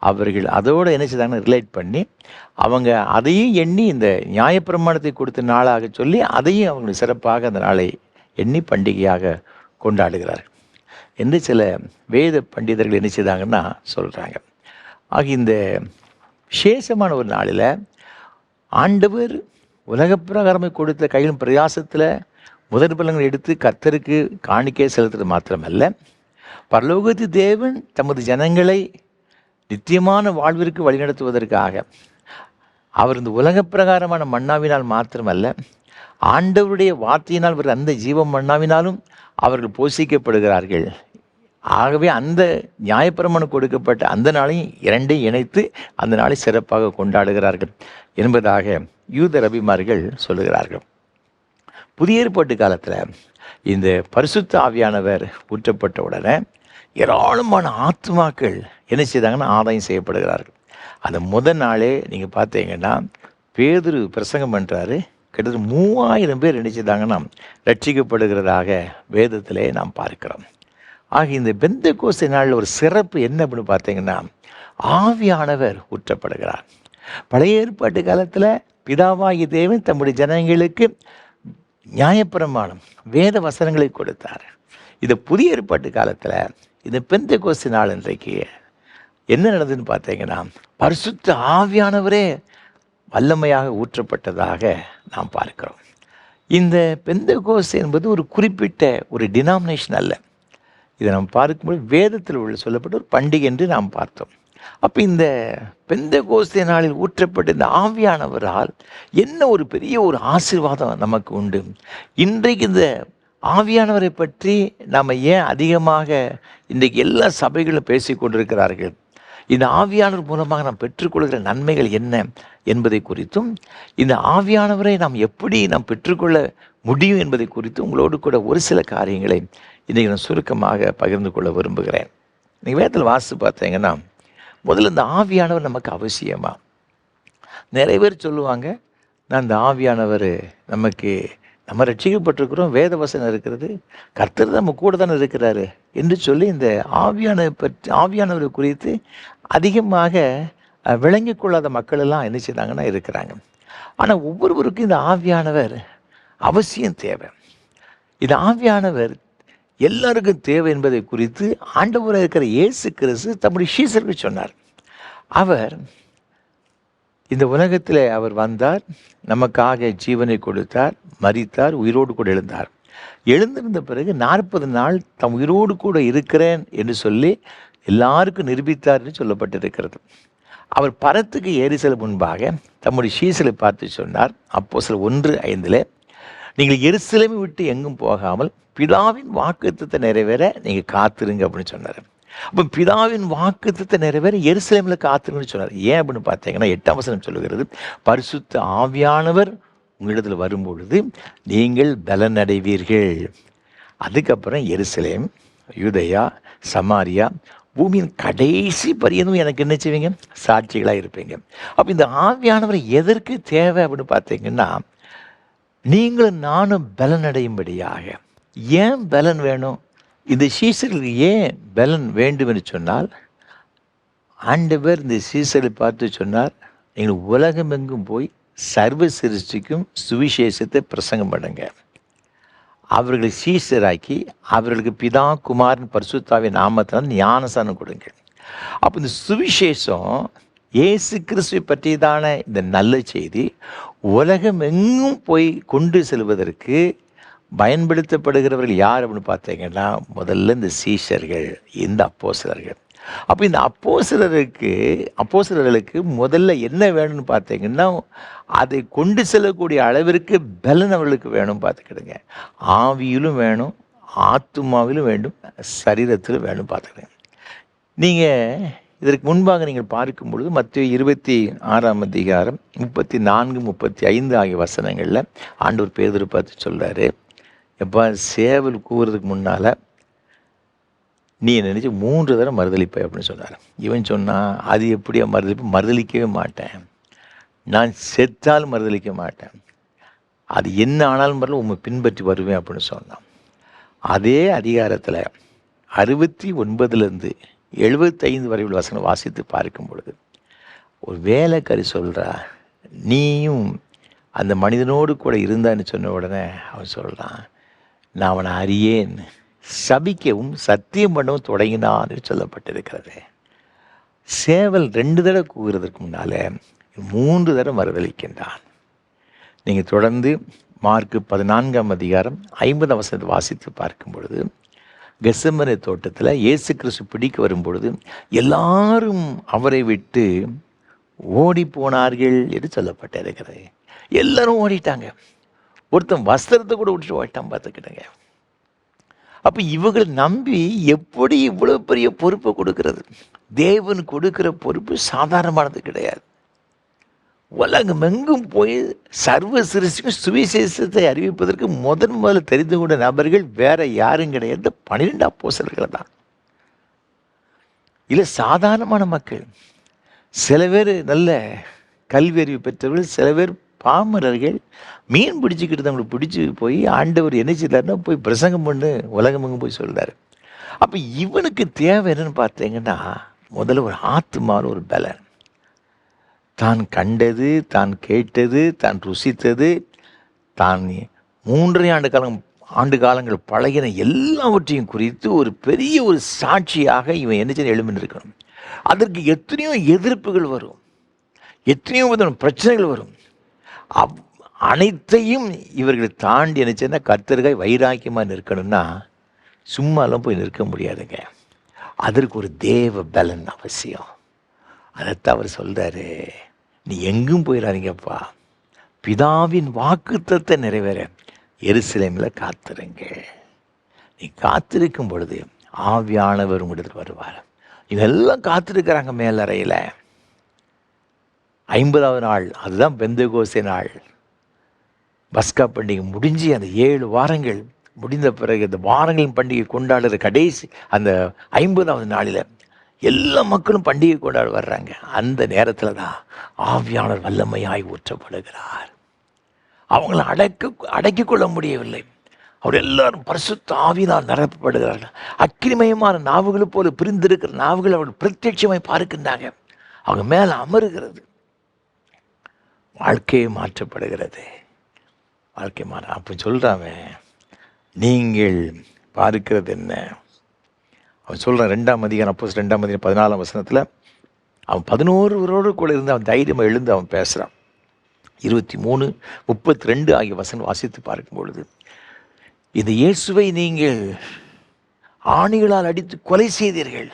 அவர்கள் அதோடு என்ன செய்தாங்கன்னு ரிலேட் பண்ணி அவங்க அதையும் எண்ணி இந்த நியாயப்பிரமாணத்தை கொடுத்த நாளாக சொல்லி அதையும் அவங்க சிறப்பாக அந்த நாளை எண்ணி பண்டிகையாக கொண்டாடுகிறார்கள் என்று சில வேத பண்டிதர்கள் என்ன செய்தாங்கன்னா சொல்கிறாங்க. ஆக இந்த விசேஷமான ஒரு நாளில் ஆண்டவர் உலகப்பிரகாரமாக கொடுத்த கையிலும் பிரயாசத்தில் முதல் பலன்கள் எடுத்து கர்த்தருக்கு காணிக்கை செலுத்துறது மாத்திரமல்ல, பரலோகத்து தேவன் தமது ஜனங்களை நித்தியமான வாழ்விற்கு வழிநடத்துவதற்காக அவர் இந்த உலகப்பிரகாரமான மன்னாவினால் மாத்திரமல்ல, ஆண்டவருடைய வார்த்தையினால் வர அந்த ஜீவ மன்னாவினாலும் அவர்கள் போஷிக்கப்படுகிறார்கள். ஆகவே அந்த நியாயப்பிரமாணம் கொடுக்கப்பட்ட அந்த நாளையும் இரண்டையும் இணைத்து அந்த நாளை சிறப்பாக கொண்டாடுகிறார்கள் என்பதாக யூத ரபிமார்கள் சொல்லுகிறார்கள். புதிய ஏற்பாட்டு காலத்தில் இந்த பரிசுத்த ஆவியானவர் ஊற்றப்பட்ட உடனே ஏராளமான ஆத்மாக்கள் என்ன செய்தாங்கன்னா ஆதாயம் செய்யப்படுகிறார்கள். அந்த முதல் நாளே நீங்கள் பார்த்தீங்கன்னா பேதுரு பிரசங்கம் பண்ணுறாரு, கிட்டத்தட்ட 3000 பேர் என்ன செய்தாங்கன்னா ரட்சிக்கப்படுகிறதாக வேதத்திலே நாம் பார்க்கிறோம். ஆக இந்த பெந்தெக்கோஸ்தே நாளில் ஒரு சிறப்பு என்ன அப்படின்னு பார்த்தீங்கன்னா ஆவியானவர் ஊற்றப்படுகிறார். பழைய ஏற்பாட்டு காலத்தில் பிதாவாகிய தேவன் தம்முடைய ஜனங்களுக்கு நியாயப்பிரமாணம் வேத வசனங்களை கொடுத்தார். இந்த புதிய ஏற்பாட்டு காலத்தில் இந்த பெந்தெக்கோஸ்தே நாள் இன்றைக்கு என்ன நடந்ததுன்னு பார்த்தீங்கன்னா பரிசுத்த ஆவியானவரே வல்லமையாக ஊற்றப்பட்டதாக நாம் பார்க்கிறோம். இந்த பெந்தெக்கோஸ்தே என்பது ஒரு குறிப்பிட்ட ஒரு டினாமினேஷன் அல்ல. இதை நாம் பார்க்கும்போது வேதத்தில் உள்ள சொல்லப்பட்ட ஒரு பண்டிகை என்று நாம் பார்த்தோம். அப்போ இந்த பெந்தெக்கோஸ்தே நாளில் ஊற்றப்பட்ட இந்த ஆவியானவரால் என்ன ஒரு பெரிய ஒரு ஆசீர்வாதம் நமக்கு உண்டு. இன்றைக்கு இந்த ஆவியானவரை பற்றி நாம் ஏன் அதிகமாக இன்றைக்கு எல்லா சபைகளும் பேசி கொண்டிருக்கிறார்கள், இந்த ஆவியானவர் மூலமாக நாம் பெற்றுக்கொள்கிற நன்மைகள் என்ன என்பதை குறித்தும், இந்த ஆவியானவரை நாம் எப்படி நாம் பெற்றுக்கொள்ள முடியும் என்பதை குறித்து உங்களோடு கூட ஒரு சில காரியங்களை இன்றைக்கு நான் சுருக்கமாக பகிர்ந்து கொள்ள விரும்புகிறேன். நீங்கள் வேதத்தில் வாசித்து பார்த்தீங்கன்னா முதல்ல இந்த ஆவியானவர் நமக்கு அவசியமா? நிறைய பேர் சொல்லுவாங்க, நான் இந்த ஆவியானவர் நம்ம ரட்சிக்கப்பட்டிருக்கிறோம், வேத வசனம் இருக்கிறது, கர்த்தர் நம்ம கூட தானே இருக்கிறாரு என்று சொல்லி இந்த ஆவியானவரை குறித்து அதிகமாக விளங்கி கொள்ளாத மக்கள் எல்லாம் என்ன செய்தாங்கன்னா இருக்கிறாங்க. ஆனால் ஒவ்வொருவருக்கும் இந்த ஆவியானவர் அவசியம் தேவை. இந்த ஆவியானவர் எல்லாருக்கும் தேவை என்பதை குறித்து ஆண்டவராக இருக்கிற இயேசு கிறிஸ்து தம்முடைய சீஷர்களுக்கு சொன்னார். அவர் இந்த உலகத்தில் அவர் வந்தார், நமக்காக ஜீவனை கொடுத்தார், மரித்தார், உயிரோடு கூட எழுந்தார். எழுந்திருந்த பிறகு 40 நாள் தம் உயிரோடு கூட இருக்கிறேன் என்று சொல்லி எல்லாருக்கும் நிரூபித்தார் என்று சொல்லப்பட்டிருக்கிறது. அவர் பரத்துக்கு ஏறி செல்ல முன்பாக தம்முடைய சீஷரை பார்த்து சொன்னார், அப்போஸ்தலர் 1:5, நீங்கள் எருசலேமை விட்டு எங்கும் போகாமல் பிதாவின் வாக்குத்தத்தை நிறைவேற நீங்கள் காத்திருங்க அப்படின்னு சொன்னார். அப்போ பிதாவின் வாக்குத்தத்தை நிறைவேற எருசலேமில் காத்திருங்கன்னு சொன்னார். ஏன் அப்படின்னு பார்த்தீங்கன்னா 8ஆம் வசனம் சொல்லுகிறது, பரிசுத்த ஆவியானவர் உங்களிடத்தில் வரும்பொழுது நீங்கள் பலன் அடைவீர்கள். அதுக்கப்புறம் எருசலேம், யூதேயா, சமாரியா, பூமியின் கடைசி பரியனும் எனக்கு என்ன செய்வீங்க? சாட்சிகளாக இருப்பீங்க. அப்போ இந்த ஆவியானவர் எதற்கு தேவை அப்படின்னு பார்த்தீங்கன்னா, நீங்களும் நானும் பலன் அடையும்படியாக. ஏன் பலன் வேணும்? இந்த சீசர்களுக்கு ஏன் பலன் வேண்டும் என்று சொன்னால், ஆண்டவர் இந்த சீசரை பார்த்து சொன்னார், நீங்கள் உலகமெங்கும் போய் சர்வ சிருஷ்டிக்கும் சுவிசேஷத்தை பிரசங்கம் பண்ணுங்க. அவர்களை சீசராக்கி அவர்களுக்கு பிதா குமாரன் பரிசுத்தாவின் நாமத்தினால் ஞானஸ்நானம் கொடுங்க. அப்போ இந்த சுவிசேஷம் இயேசு கிறிஸ்துவை பற்றியதான இந்த நல்ல செய்தி உலகம் எங்கும் போய் கொண்டு செல்வதற்கு பயன்படுத்தப்படுகிறவர்கள் யார் அப்படின்னு பார்த்தீங்கன்னா, முதல்ல இந்த சீஷர்கள், இந்த அப்போஸ்தலர்கள். அப்போ இந்த அப்போஸ்தலர்களுக்கு முதல்ல என்ன வேணும்னு பார்த்தீங்கன்னா, அதை கொண்டு செல்லக்கூடிய அளவிற்கு பலன் அவர்களுக்கு வேணும். பார்த்துக்கிடுங்க, ஆவியிலும் வேணும், ஆத்துமாவிலும் வேண்டும், சரீரத்திலும் வேணும். பார்த்துக்கிடுங்க. நீங்கள் இதற்கு முன்பாக நீங்கள் பார்க்கும் பொழுது மத்தேயு 26ஆம் அதிகாரம் 34, 35 ஆகிய வசனங்களில் ஆண்டவர் பேதுரு பார்த்து சொல்கிறாரு, எப்போ சேவல் கூவுறதுக்கு முன்னால் நீ நினச்சி 3 தடவை மறுதளிப்ப அப்படின்னு சொன்னார். இவன் சொன்னான், அது எப்படியா மறுதளிக்கவே மாட்டேன், நான் செத்தாலும் மறுதளிக்க மாட்டேன், அது என்ன ஆனாலும் மறுதல உண்மை பின்பற்றி வருவேன் அப்படின்னு சொன்னான். அதே அதிகாரத்தில் 69லேருந்து 75 வரை உள்ள வசனம் வாசித்து பார்க்கும் பொழுது ஒரு வேலைக்காரி சொல்கிறா, நீயும் அந்த மனிதனோடு கூட இருந்தான்னு சொன்ன உடனே அவன் சொல்கிறான், நான் அவனை அறியேன், சபிக்கவும் சத்தியம் பண்ணவும் தொடங்கினான்னு சொல்லப்பட்டிருக்கிறது. சேவல் 2 தடவை கூறுறதுக்கு முன்னால் 3 தடவை மறுதளிக்கின்றான். நீங்கள் தொடர்ந்து மார்க்கு 14ஆம் அதிகாரம் 50 வசனத்தை வாசித்து பார்க்கும் பொழுது, கெத்செமனே தோட்டத்தில் இயேசு கிறிஸ்து பிடிக்க வரும்பொழுது எல்லாரும் அவரை விட்டு ஓடி போனார்கள் என்று சொல்லப்பட்டிருக்கிறது. எல்லாரும் ஓடிட்டாங்க. ஒருத்தன் வஸ்திரத்தை கூட விட்டுட்டு ஓடிட்டான். பார்த்துக்கிட்டங்க. அப்போ இவங்களை நம்பி எப்படி இவ்வளோ பெரிய பொறுப்பை கொடுக்கறது? தேவன் கொடுக்குற பொறுப்பு சாதாரணமானது கிடையாது. உலகமெங்கும் போய் சர்வ சிருஷ்டிக்கும் சுவிசேஷத்தை அறிவிப்பதற்கு முதல்ல தெரிந்து கொண்ட நபர்கள் வேற யாரும் கிடையாது, 12 அப்போஸ்தலர்கள் தான். இல்லை சாதாரணமான மக்கள். சில பேர் நல்ல கல்வி அறிவு பெற்றவர்கள், சில பேர் பாமரர்கள். மீன் பிடிச்சிக்கிட்டு அவங்களுக்கு பிடிச்சி போய் ஆண்டவர் என்ன செய்தாருன்னா போய் பிரசங்கம் பண்ணு உலகமெங்கும் போய் சொல்கிறார். அப்போ இவனுக்கு தேவை என்னன்னு பார்த்தீங்கன்னா, முதல்ல ஒரு ஆத்துமான ஒரு பலன். தான் கண்டது, தான் கேட்டது, தான் ருசித்தது, தான் 3 ஆண்டு காலங்கள் பழகின எல்லாவற்றையும் குறித்து ஒரு பெரிய ஒரு சாட்சியாக இவன் என்ன செய்ய எழும்பின்னு இருக்கணும். அதற்கு எத்தனையோ எதிர்ப்புகள் வரும், எத்தனையோ விதமான பிரச்சனைகள் வரும். அனைத்தையும் இவர்கள் தாண்டி என்ன செய்ய கர்த்தர்கள் வைராக்கியமாக நிற்கணும்னா சும்மாலாம் போய் நிற்க முடியாதுங்க. அதற்கு ஒரு தேவ பலன் அவசியம். அதைத்தான் அவர் சொல்கிறாரு, நீ எங்கும் போயிடாதீங்கப்பா, பிதாவின் வாக்குத்தத்தை நிறைவேற எருசலேமில் காத்திருங்க. நீ காத்திருக்கும் பொழுது ஆவியானவர் உங்களுக்கு வருவார். இவெல்லாம் காத்திருக்கிறாங்க மேலறையில். 50வது நாள், அதுதான் பெந்தெகோஸ்தே நாள். பஸ்கா பண்டிகை முடிஞ்சு அந்த 7 வாரங்கள் முடிந்த பிறகு அந்த வாரங்களின் பண்டிகை கொண்டாடுற கடைசி அந்த 50வது நாளில் எல்லா மக்களும் பண்டிகை கொண்டாட வர்றாங்க. அந்த நேரத்தில் தான் ஆவியானவர் வல்லமையாய் ஊற்றப்படுகிறார். அவங்கள அடக்கிக் கொள்ள முடியவில்லை. அவர் எல்லாரும் பரிசுத்த ஆவியினால் நிரப்பப்படுகிறார்கள். அக்கினிமயமான நாவுகளை போல பிரிந்திருக்கிற நாவுகள் அவர்கள் பிரத்யட்சமாய் பார்க்கின்றாங்க. அவங்க மேலே அமருகிறது. வாழ்க்கையை மாற்றப்படுகிறது. வாழ்க்கை மாற அப்போ சொல்கிறாங்க, நீங்கள் பார்க்கிறது என்ன? அவன் சொல்கிறான் 2ஆம் அதிகாரம், அப்போ 2ஆம் அதிகாரம் 14ஆம் வசனத்தில் அவன் 11 கூட இருந்து அவன் தைரியமாக எழுந்து அவன் பேசுகிறான். 23, 32 ஆகிய வசனம் வாசித்து பார்க்கும் பொழுது, இந்த இயேசுவை நீங்கள் ஆணிகளால் அடித்து கொலை செய்தீர்கள்,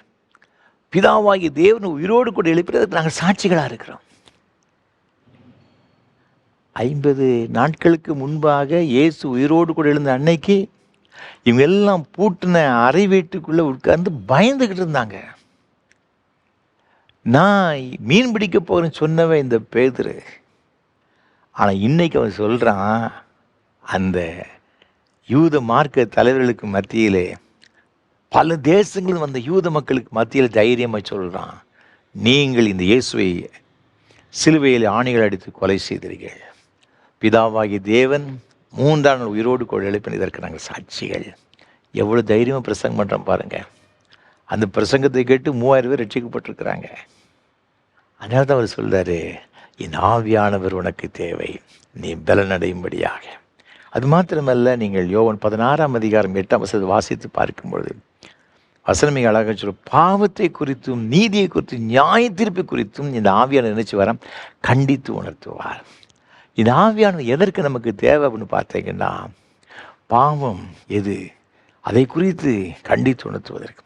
பிதாவாகிய தேவன் உயிரோடு கூட எழுப்பினதுக்கு நாங்கள் சாட்சிகளாக இருக்கிறோம். 50 நாட்களுக்கு முன்பாக இயேசு உயிரோடு கூட எழுந்த அன்னைக்கு இவங்க எல்லாம் பூட்டின அறை வீட்டுக்குள்ளே உட்கார்ந்து பயந்துக்கிட்டு இருந்தாங்க. நான் மீன் பிடிக்க போகிறேன்னு சொன்னவன் இந்த பேதுரு. ஆனால் இன்னைக்கு அவன் சொல்கிறான், அந்த யூத மார்க்க தலைவர்களுக்கு மத்தியிலே, பல தேசங்களும் வந்த யூத மக்களுக்கு மத்தியில் தைரியமாக சொல்கிறான், நீங்கள் இந்த இயேசுவை சிலுவையில் ஆணிகள் அடித்து கொலை செய்தீர்கள். பிதாவாகிய தேவன் 3ஆம் நாள் உயிரோடு கூட எழுப்பின இதற்கு நாங்கள் சாட்சிகள். எவ்வளோ தைரியமாக பிரசங்கம் பண்ணுறோம் பாருங்கள். அந்த பிரசங்கத்தை கேட்டு 3000 பேர் ரட்சிக்கப்பட்டிருக்கிறாங்க. அதனால தான் அவர் சொல்கிறாரு, என் ஆவியானவர் உனக்கு தேவை, நீ பலனடையும்படியாக. அது மாத்திரமல்ல, நீங்கள் யோவான் 16ஆம் அதிகாரம் 8ஆம் வசனத்தை வாசித்து பார்க்கும்பொழுது வசனம் மிக அழகாக சொல்லும், பாவத்தை குறித்தும் நீதியை குறித்தும் நியாய தீர்ப்பை குறித்தும் இந்த ஆவியான நினைச்சு வர கண்டித்து உணர்த்துவார். இந்த ஆவியான எதற்கு நமக்கு தேவை அப்படின்னு பார்த்தீங்கன்னா, பாவம் எது அதை குறித்து கண்டித்து உணர்த்துவதற்கு.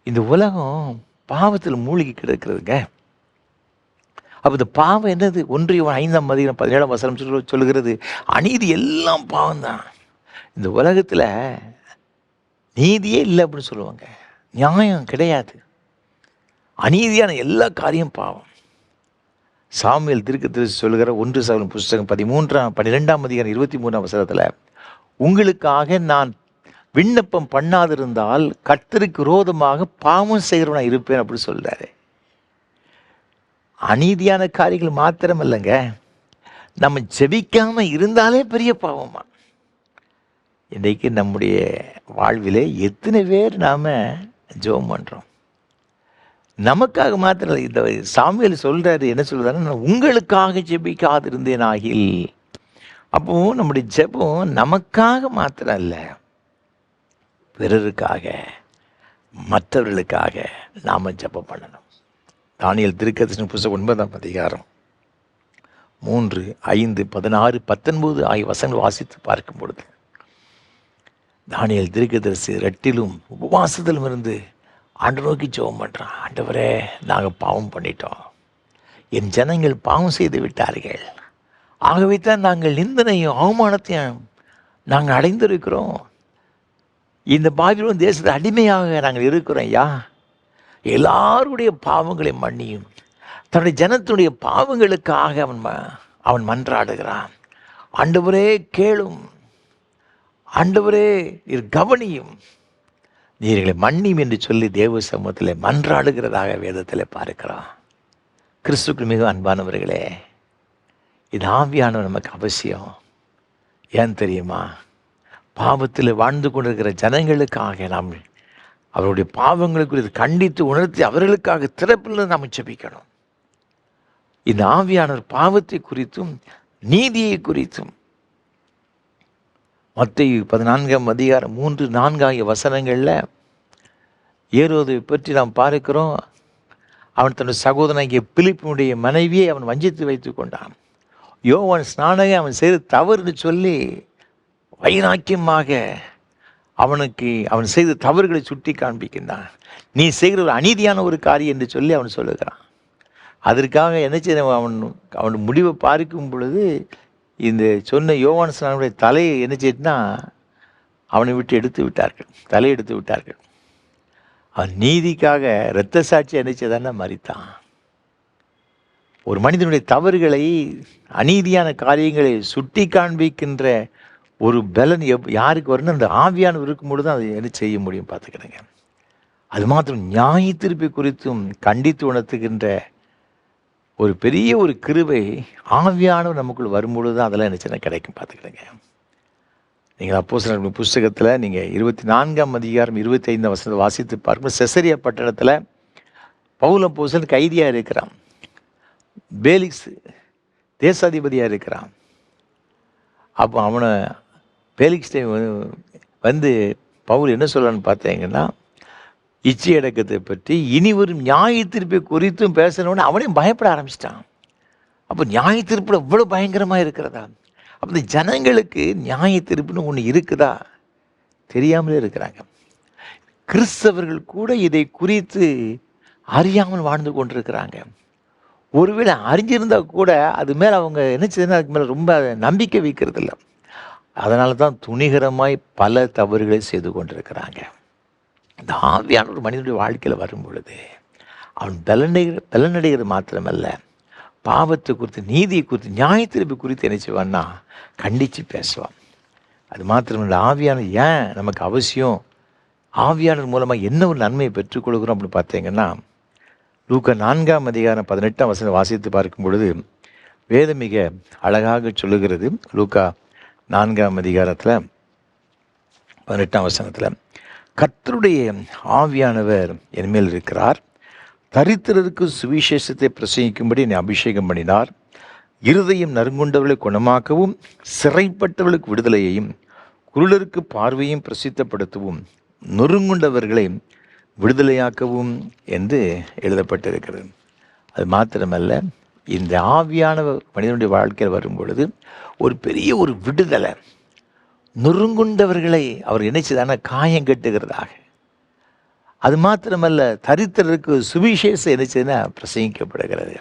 இந்த உலகம் பாவத்தில் மூழ்கி கிடக்கிறதுங்க. அப்போ இந்த பாவம் என்னது? 1 யோவான் 5ஆம் அதிகாரம் 17ஆம் வசனம் சொல்லுகிறது, அநீதி எல்லாம் பாவம்தான். இந்த உலகத்தில் நீதியே இல்லை அப்படின்னு சொல்லுவாங்க, நியாயம் கிடையாது, அநீதியான எல்லா காரியம் பாவம். சாமுவேல் தீர்க்கதரிசி சொல்லுகிற 1 சாமுவேல் புஸ்தகம் 12ஆம் அதிகாரம் 23ஆம் வசனத்தில், உங்களுக்காக நான் விண்ணப்பம் பண்ணாதிருந்தால் கர்த்தருக்கு விரோதமாக பாவம் செய்கிறவனாக இருப்பேன் அப்படி சொல்கிறாரு. அநீதியான காரியங்கள் மாத்திரம் இல்லைங்க, நம்ம ஜெபிக்காமல் இருந்தாலே பெரிய பாவமா. இன்றைக்கு நம்முடைய வாழ்விலே எத்தனை பேர் நாம் ஜெபம் பண்ணுறோம்? நமக்காக மாத்திரம். இந்த சாமுவேல் சொல்கிறாரு, என்ன சொல்கிறாருன்னா, உங்களுக்காக ஜெபிக்காதிருந்தேன் ஆகில். அப்போ நம்முடைய ஜெபம் நமக்காக மாத்திரம் இல்லை, பிறருக்காக, மற்றவர்களுக்காக நாம் ஜெபம் பண்ணணும். தானியேல் தீர்க்கதரிசன புஸ்தகம் 9ஆம் அதிகாரம் 3, 5, 16, 19 ஆகிய வசனங்கள் வாசித்து பார்க்கும் பொழுது, தானியேல் தீர்க்கதரிசி ரெட்டிலும் உபவாசத்திலும் இருந்து ஆண்டவரை நோக்கி ஜெபம் பண்ணுறான். ஆண்டவரே, நாங்கள் பாவம் பண்ணிட்டோம், என் ஜனங்கள் பாவம் செய்து விட்டார்கள், ஆகவே தான் நாங்கள் நிந்தனையும் அவமானத்தையும் நாங்கள் அடைந்திருக்கிறோம், இந்த பாபிலோன் தேசத்தை அடிமையாக நாங்கள் இருக்கிறோம். ஐயா, எல்லாருடைய பாவங்களை மன்னியும். தன்னுடைய ஜனத்துடைய பாவங்களுக்காக அவன் மன்றாடுகிறான். ஆண்டவரே கேளும், ஆண்டவரே நீர் கவனியும், நீர்களை மன்னியும் என்று சொல்லி தேவ சமூகத்தில் மன்றாடுகிறதாக வேதத்தில் பார்க்கிறான். கிறிஸ்துவுக்கு மிக அன்பானவர்களே, இது ஆவியானவர் நமக்கு அவசியம். ஏன் தெரியுமா? பாவத்தில் வாழ்ந்து கொண்டிருக்கிற ஜனங்களுக்காக நாம் அவருடைய பாவங்களை குறித்து கண்டித்து உணர்த்தி அவர்களுக்காக திறப்பில் நாம் ஜெபிக்கணும். இந்த ஆவியானவர் பாவத்தை குறித்தும் நீதியை குறித்தும் மத்தேயு 14ஆம் அதிகாரம் 3, 4 ஆகிய வசனங்களில் ஏரோதை பற்றி நாம் பார்க்கிறோம். அவன் தன்னுடைய சகோதரனாகிய பிலிப்பினுடைய மனைவியை அவன் வஞ்சித்து வைத்து கொண்டான். யோவான் ஸ்நானகன் அவன் செய்த தவறுன்னு சொல்லி வைராக்கியமாக அவன் செய்த தவறுகளை சுட்டி காண்பிக்கின்றான். நீ செய்கிற ஒரு அநீதியான ஒரு காரியம் என்று சொல்லி அவன் சொல்லுகிறான். அதற்காக என்ன செய்ய அவன் முடிவை பார்க்கும் பொழுது இந்த சொன்ன யோவான் ஸ்நானனுடைய தலையை என்ன செய்யட்டுனா அவனை விட்டு எடுத்து விட்டார்கள், தலையை எடுத்து விட்டார்கள். அவன் நீதிக்காக இரத்த சாட்சி என்ன செய்தான்னா மரித்தான். ஒரு மனிதனுடைய தவறுகளை, அநீதியான காரியங்களை சுட்டி காண்பிக்கின்ற ஒரு பலன் யாருக்கு வரணும்? அந்த ஆவியானவர் இருக்கும் பொழுது அதை என்ன செய்ய முடியும் பார்த்துக்கிடுங்க. அது மாத்திரம் நியாய தீர்ப்பை குறித்தும் கண்டித்து உணர்த்துகின்ற ஒரு பெரிய ஒரு கிருபை ஆவியானவர் நமக்குள் வரும்பொழுது தான் அதெல்லாம் என்ன கிடைக்கும் பார்த்துக்கிடுங்க. நீங்கள் அப்போஸ்தலர் புஸ்தகத்தில் நீங்கள் 24ஆம் அதிகாரம் 25ஆம் வசனத்தை வாசித்து பார்க்கும்போது, செசரியா பட்டணத்தில் பவுல் அப்போஸ்தலன் கைதியாக இருக்கிறான், பேலிக்ஸ் தேசாதிபதியாக இருக்கிறான். அப்போ அவனை பேலிக்ஸ் வந்து பவுல் என்ன சொல்லலான்னு பார்த்தீங்கன்னா, இச்சை அடக்கத்தை பற்றி இனி வரும் நியாய தீர்ப்பை குறித்தும் பேசணுன்னு அவனையும் பயப்பட ஆரம்பிச்சிட்டான். அப்போ நியாய தீர்ப்பில் இவ்வளோ பயங்கரமாக இருக்கிறதா? அப்போ இந்த ஜனங்களுக்கு நியாய தீர்ப்புன்னு ஒன்று இருக்குதா தெரியாமலே இருக்கிறாங்க. கிறிஸ்தவர்கள் கூட இதை குறித்து அறியாமல் வாழ்ந்து கொண்டிருக்கிறாங்க. ஒருவேளை அறிஞ்சிருந்தா கூட அது மேலே அவங்க என்ன செய்யுதுன்னா அதுக்கு மேலே ரொம்ப நம்பிக்கை வைக்கிறது இல்லை. அதனால தான் துணிகரமாய் பல தவறுகளை செய்து கொண்டிருக்கிறாங்க. இந்த ஆவியான ஒரு மனிதனுடைய வாழ்க்கையில் வரும் பொழுது அவன் பலனடைகிறது மாத்திரமல்ல, பாவத்தை குறித்து, நீதியை குறித்து, நியாயத்தீர்ப்பு குறித்து என்ன செய்வான்னா கண்டித்து பேசுவான். அது மாத்திரமல்ல, ஆவியானவர் ஏன் நமக்கு அவசியம், ஆவியானவர் மூலமாக என்ன ஒரு நன்மையை பெற்றுக்கொள்கிறோம் அப்படின்னு பார்த்தீங்கன்னா, லூக்கா 4ஆம் அதிகாரம் 18ஆம் வசனம் வாசித்து பார்க்கும் பொழுது வேதம் மிக அழகாக சொல்லுகிறது. லூக்கா 4ஆம் அதிகாரத்தில் 18ஆம் வசனத்தில், கர்த்தருடைய ஆவியானவர் என் மேல் இருக்கிறார், தரித்திரருக்கு சுவிசேஷத்தை பிரசங்கிக்கும்படி என்னை அபிஷேகம் பண்ணினார், இருதயம் நறுங்குண்டவர்களை குணமாக்கவும், சிறைப்பட்டவர்களுக்கு விடுதலையையும், குருடருக்கு பார்வையும் பிரசித்தப்படுத்தவும், நொறுங்குண்டவர்களை விடுதலையாக்கவும் என்று எழுதப்பட்டிருக்கிறது. அது மாத்திரமல்ல, இந்த ஆவியானவர் மனிதனுடைய வாழ்க்கையில் வரும் பொழுது ஒரு பெரிய ஒரு விடுதலை, நொறுங்குண்டவர்களை அவர் இணைச்சதான காயம் கட்டுகிறதாக. அது மாத்திரமல்ல, தரித்திரருக்கு சுவிசேஷம் இணைச்சதுன்னா பிரசங்கிக்கப்படுகிறது.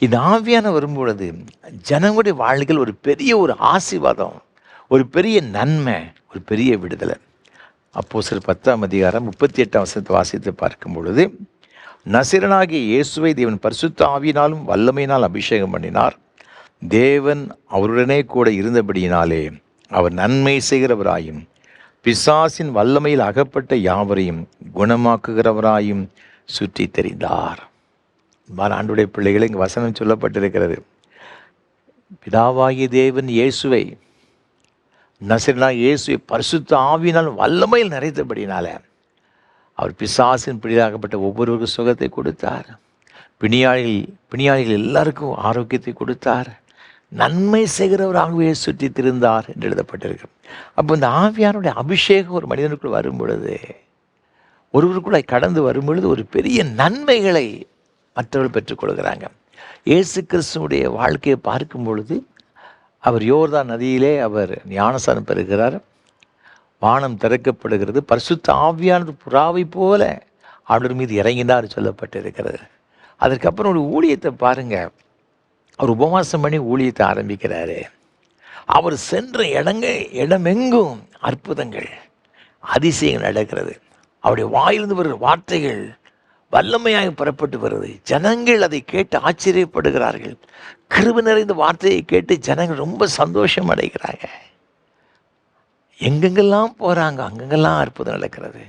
இந்த ஆவியான வரும்பொழுது ஜனங்களுடைய வாழ்க்கையில் ஒரு பெரிய ஒரு ஆசீர்வாதம், ஒரு பெரிய நன்மை, ஒரு பெரிய விடுதலை. அப்போஸ்தலர் 10ஆம் அதிகாரம் 38ஆம் வசனத்தை வாசித்து பார்க்கும் பொழுது, நசரனாகிய இயேசுவை தேவன் பரிசுத்த ஆவியினாலும் வல்லமையினால் அபிஷேகம் பண்ணினார், தேவன் அவருடனே கூட இருந்தபடியினாலே அவர் நன்மை செய்கிறவராயும் பிசாசின் வல்லமையில் அகப்பட்ட யாவரையும் குணமாக்குகிறவராயும் சுற்றி தெரிந்தார். ஆண்டுடைய பிள்ளைகளை இங்கே வசனம் சொல்லப்பட்டிருக்கிறது. பிதாவாகிய தேவன் இயேசுவை, நசரனாகிய இயேசுவை பரிசுத்த ஆவியினால் வல்லமையில் நிறைத்தபடினால அவர் பிசாசின் பிடியாகப்பட்ட ஒவ்வொருவருக்கும் சுகத்தை கொடுத்தார். பிணியாளிகள் எல்லாருக்கும் ஆரோக்கியத்தை கொடுத்தார். நன்மை செய்கிறவராகவே சுற்றி திருந்தார் என்று எழுதப்பட்டிருக்கு. அப்போ இந்த ஆவியானுடைய அபிஷேகம் ஒரு மனிதனுக்குள் வரும் பொழுது, ஒருவருக்குள்ள கடந்து வரும் பொழுது ஒரு பெரிய நன்மைகளை மற்றவர்கள் பெற்றுக்கொள்கிறாங்க. இயேசு கிறிஸ்துவுடைய வாழ்க்கையை பார்க்கும் பொழுது, அவர் யோர்தான் நதியிலே அவர் ஞானஸ்நானம் பெறுகிறார், வானம் திறக்கப்படுகிறது, பரிசுத்த ஆவியானது புறாவை போல அவர் மீது இறங்கினார் சொல்லப்பட்டிருக்கிறது. அதற்கப்புறம் ஒரு ஊழியத்தை பாருங்க, அவர் உபவாசம் பண்ணி ஊழியத்தை ஆரம்பிக்கிறாரு. அவர் சென்ற இடமெங்கும் அற்புதங்கள், அதிசயங்கள் நடக்கிறது. அவருடைய வாயிலிருந்து வருகிற வார்த்தைகள் வல்லமையாக புறப்பட்டு வருது. ஜனங்கள் அதை கேட்டு ஆச்சரியப்படுகிறார்கள். கிருபை நிறைந்த வார்த்தையை கேட்டு ஜனங்கள் ரொம்ப சந்தோஷம் அடைகிறாங்க. எங்கெங்கெல்லாம் போகிறாங்க அங்கெங்கெல்லாம் அற்புதம் நடக்கிறது.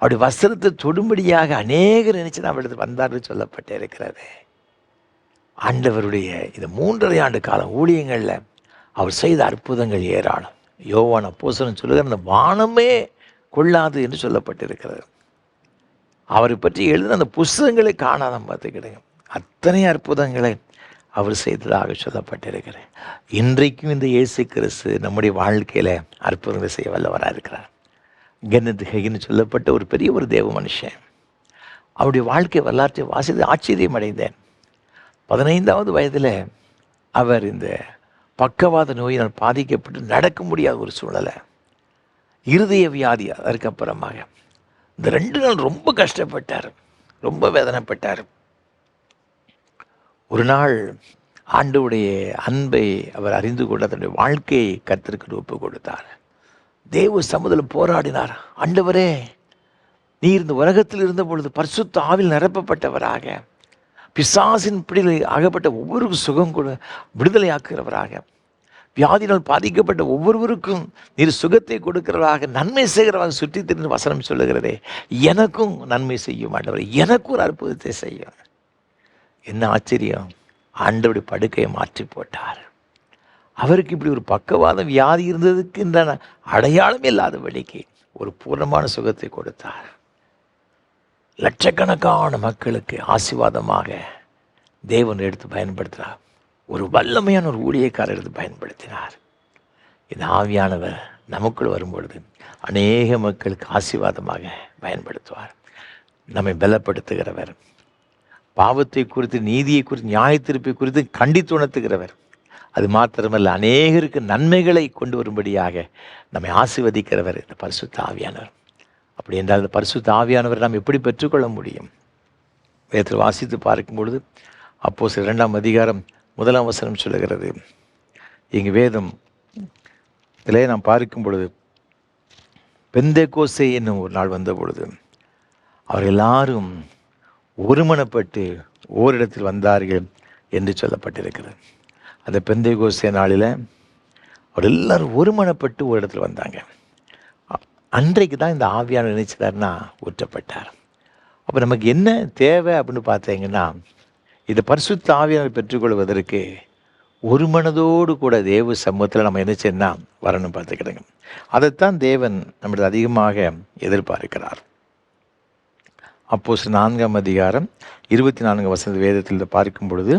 அவருடைய வஸ்திரத்தை தொடும்படியாக அநேகர் நினைச்சு நான் எடுத்து வந்தார்கள் சொல்லப்பட்டு இருக்கிறது. ஆண்டவருடைய இந்த 3.5 ஆண்டு காலம் ஊழியங்களில் அவர் செய்த அற்புதங்கள் ஏராளம். யோவான் அப்போஸ்தலன் சொல்லுகிற அந்த வானமே கொள்ளாது என்று சொல்லப்பட்டிருக்கிறது. அவரை பற்றி எழுதின அந்த புஸ்தகங்களை காணாத பார்த்துக்கிடுங்க, அத்தனை அற்புதங்களை அவர் செய்ததாக சொல்லப்பட்டிருக்கிறார். இன்றைக்கும் இந்த இயேசு கிறிஸ்து நம்முடைய வாழ்க்கையில் அற்புதங்களை செய்ய வல்லவராக இருக்கிறார். கென்னத் ஹேகின்னு சொல்லப்பட்ட ஒரு பெரிய ஒரு தேவ மனுஷன், அவருடைய வாழ்க்கை வரலாற்றை வாசித்து ஆச்சரியம் அடைந்தேன். 15வது வயதில் அவர் இந்த பக்கவாத நோயினால் பாதிக்கப்பட்டு நடக்க முடியாத ஒரு சூழ்நிலை, இருதய வியாதி. அதற்கப்புறமாக இந்த 2 நாள் ரொம்ப கஷ்டப்பட்டார், ரொம்ப வேதனைப்பட்டார். ஒரு நாள் ஆண்டவருடைய அன்பை அவர் அறிந்து கொண்டு தன்னுடைய வாழ்க்கையை கர்த்தருக்கு ஒப்பு கொடுத்தார். தேவ சமூகத்தில் போராடினார். ஆண்டவரே, நீர் இந்த உலகத்தில் இருந்த பொழுது பரிசுத்த ஆவியில் நிரப்பப்பட்டவராக, பிசாசின் பிடியில் ஆகப்பட்ட ஒவ்வொருவருக்கும் சுகம் கொடு விடுதலையாக்குகிறவராக, வியாதினால் பாதிக்கப்பட்ட ஒவ்வொருவருக்கும் நீர் சுகத்தை கொடுக்கிறவராக, நன்மை செய்கிறவராக சுற்றி திரிந்து வசனம் சொல்லுகிறதே, எனக்கும் நன்மை செய்யும் ஆண்டவரே, எனக்கும் ஒரு அற்புதத்தை செய்யும். என்ன ஆச்சரியம்! ஆண்டவருடைய படுக்கையை மாற்றி போட்டார். அவருக்கு இப்படி ஒரு பக்கவாத வியாதி இருந்ததுக்கு இந்த அடையாளமே இல்லாதபடிக்கு ஒரு பூர்ணமான சுகத்தை கொடுத்தார். லட்சக்கணக்கான மக்களுக்கு ஆசீர்வாதமாக தேவன் எடுத்து பயன்படுத்தினார். ஒரு வல்லமையான ஒரு ஊழியக்காரர் எடுத்து பயன்படுத்தினார். இந்த ஆவியானவர் நமக்குள் வரும்பொழுது அநேக மக்களுக்கு ஆசீர்வாதமாக பயன்படுத்துவார். நம்மை பலப்படுத்துகிறவர், பாவத்தை குறித்து, நீதியை குறித்து, நியாயத்தீர்ப்பை குறித்து கண்டித்து உணர்த்துகிறவர். அது மாத்திரமல்ல, அநேகருக்கு நன்மைகளை கொண்டு வரும்படியாக நம்மை ஆசீர்வதிக்கிறவர் இந்த பரிசுத்த ஆவியானவர். அப்படி என்றால் இந்த பரிசுத்த ஆவியானவர் நாம் எப்படி பெற்றுக்கொள்ள முடியும்? வேதத்தில் வாசித்து பார்க்கும் பொழுது அப்போஸ்தலர் 2ஆம் அதிகாரம் 1ஆம் வசனம் சொல்லுகிறது. இங்கு வேதம் இதிலே நாம் பார்க்கும் பொழுது, பெந்தேகோஸ்தே என்னும் ஒரு நாள் வந்த பொழுது அவர் எல்லாரும் ஒருமனப்பட்டு ஓரிடத்தில் வந்தார்கள் என்று சொல்லப்பட்டிருக்கிறது. அந்த பெந்தேகோஸ்தே நாளில் அவர் எல்லாரும் ஒருமனப்பட்டு ஒரு இடத்துல வந்தாங்க. அன்றைக்கு தான் இந்த ஆவியானவர் நினைச்சார்னா ஊற்றப்பட்டார். அப்போ நமக்கு என்ன தேவை அப்படின்னு பார்த்தீங்கன்னா, இந்த பரிசுத்த ஆவியானவர் பெற்றுக்கொள்வதற்கு ஒரு மனதோடு கூட தேவ சமூகத்தில் நம்ம என்ன செய்யணும் வரணும் பார்த்துக்கிடுங்க. அதைத்தான் தேவன் நம்மளது அதிகமாக எதிர்பார்க்கிறார். அப்போஸ்தலர் 4ஆம் அதிகாரம் 24 வசன வேதத்தில் பார்க்கும் பொழுது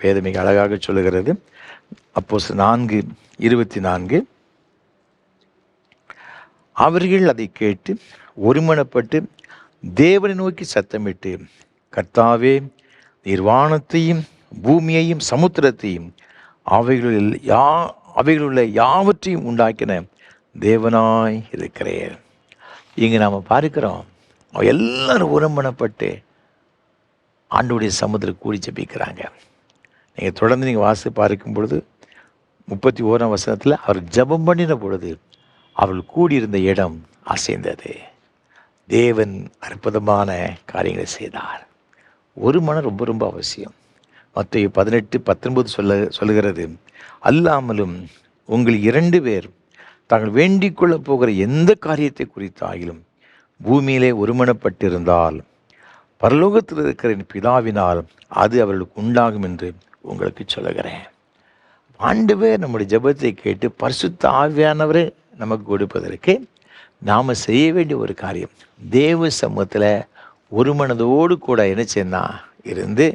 வேதம் மிக அழகாக சொல்லுகிறது. அப்போஸ்தலர் 4:24, அவர்கள் அதை கேட்டு ஒருமனப்பட்டு தேவனை நோக்கி சத்தமிட்டு, கர்த்தாவே, நீர் வானத்தையும் பூமியையும் சமுத்திரத்தையும் அவைகளுள்ள யாவற்றையும் உண்டாக்கின தேவனாய் இருக்கிறேன். இங்கே நாம் பார்க்கிறோம், எல்லாரும் ஒருமனப்பட்டு ஆண்டவருடைய சமுத்திரம் கூடி ஜெபிக்கிறாங்க. நீங்கள் தொடர்ந்து நீங்கள் வாசி பார்க்கும் பொழுது 31ஆம் வசனத்தில் அவர் ஜெபம் பண்ணின பொழுது அவர்கள் கூடியிருந்த இடம் அசைந்தது. தேவன் அற்புதமான காரியங்களை செய்தார். ஒரு மனம் ரொம்ப ரொம்ப அவசியம். மத்தேயு 18:19 சொல்லுகிறது, அல்லாமலும் உங்கள் 2 பேர் தாங்கள் வேண்டிக் கொள்ளப் போகிற எந்த காரியத்தை குறித்தாகிலும் பூமியிலே ஒருமனப்பட்டிருந்தால் பரலோகத்தில் இருக்கிற என் பிதாவினால் அது அவர்களுக்கு உண்டாகும் என்று உங்களுக்கு சொல்லுகிறேன். ஆண்டவர் நம்முடைய ஜெபத்தை கேட்டு பரிசுத்த ஆவியானவரை நமக்கு கொடுப்பதற்கு நாம் செய்ய வேண்டிய ஒரு காரியம், தேவ சமூகத்தில் ஒரு மனதோடு கூட என்ன செய்யணும் இருந்து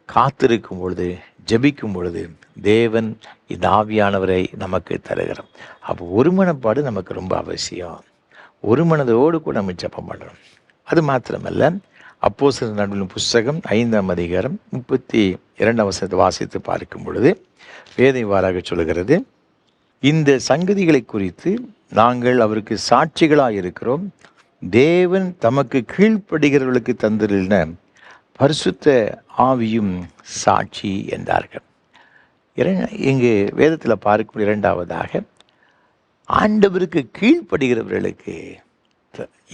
காத்திருக்கும் பொழுது, ஜெபிக்கும் பொழுது தேவன் இந்த ஆவியானவரை நமக்கு தருகிறார். அப்போ ஒரு மனப்பாடு நமக்கு ரொம்ப அவசியம். ஒரு மனதோடு கூட நம்ம ஜெபம் பண்ணுறோம். அது மாத்திரமல்ல, அப்போஸ்தலர் நடுவின் புஸ்தகம் 5ஆம் அதிகாரம் 32ஆம் வசனத்தை வாசித்து பார்க்கும் பொழுது வேதம் இவ்வாறாக சொல்லுகிறது, இந்த சங்கதிகளை குறித்து நாங்கள் அவருக்கு சாட்சிகளாக இருக்கிறோம். தேவன் தமக்கு கீழ்ப்படுகிறவர்களுக்கு தந்திருந்த பரிசுத்த ஆவியும் சாட்சி என்றார்கள். இங்கு வேதத்தில் பார்க்கும் இரண்டாவதாக, ஆண்டவருக்கு கீழ்ப்படுகிறவர்களுக்கு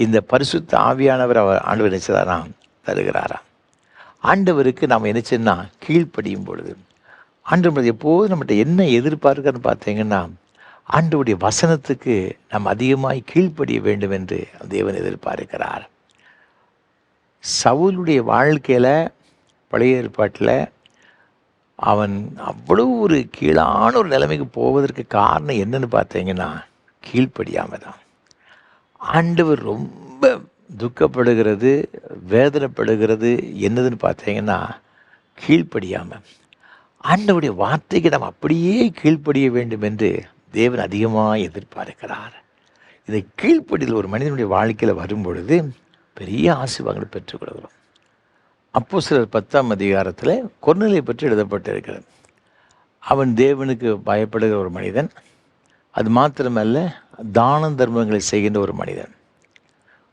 இந்த பரிசுத்த ஆவியானவர் ஆண்டவர் நினைச்சதாராம் தருகிறாராம். ஆண்டவருக்கு நாம் நினைச்சோன்னா கீழ்ப்படியும் பொழுது ஆண்டவர் எப்போது நம்மகிட்ட என்ன எதிர்பார்க்கிறன்னு பார்த்தீங்கன்னா, ஆண்டவருடைய வசனத்துக்கு நாம் அதிகமாய் கீழ்ப்படிய வேண்டும் என்று தேவன் எதிர்பார்க்கிறார். சவுலுடைய வாழ்க்கையில் பழைய ஏற்பாட்டில் அவன் அவ்வளோ ஒரு கீழான ஒரு நிலைமைக்கு போவதற்கு காரணம் என்னன்னு பார்த்தீங்கன்னா கீழ்ப்படியாமல் தான். ஆண்டவர் ரொம்ப துக்கப்படுகிறது, வேதனைப்படுகிறது என்னதுன்னு பார்த்தீங்கன்னா கீழ்ப்படியாமல். ஆண்டவருடைய வார்த்தைக்கு நாம் அப்படியே கீழ்ப்படிய வேண்டும் என்று தேவன் அதிகமாக எதிர்பார்க்கிறார். இந்த கீழ்ப்படியில் ஒரு மனிதனுடைய வாழ்க்கையில் வரும் பொழுது பெரிய ஆசீர்வாதங்களை பெற்றுக்கொள்கிறோம். அப்போஸ்தலர் 10ஆம் அதிகாரத்தில் கொர்நேலியை பற்றி எழுதப்பட்டிருக்கிறது. அவன் தேவனுக்கு பயப்படுகிற ஒரு மனிதன். அது மாத்திரமல்ல, தான தர்மங்களை செய்கின்ற ஒரு மனிதன்,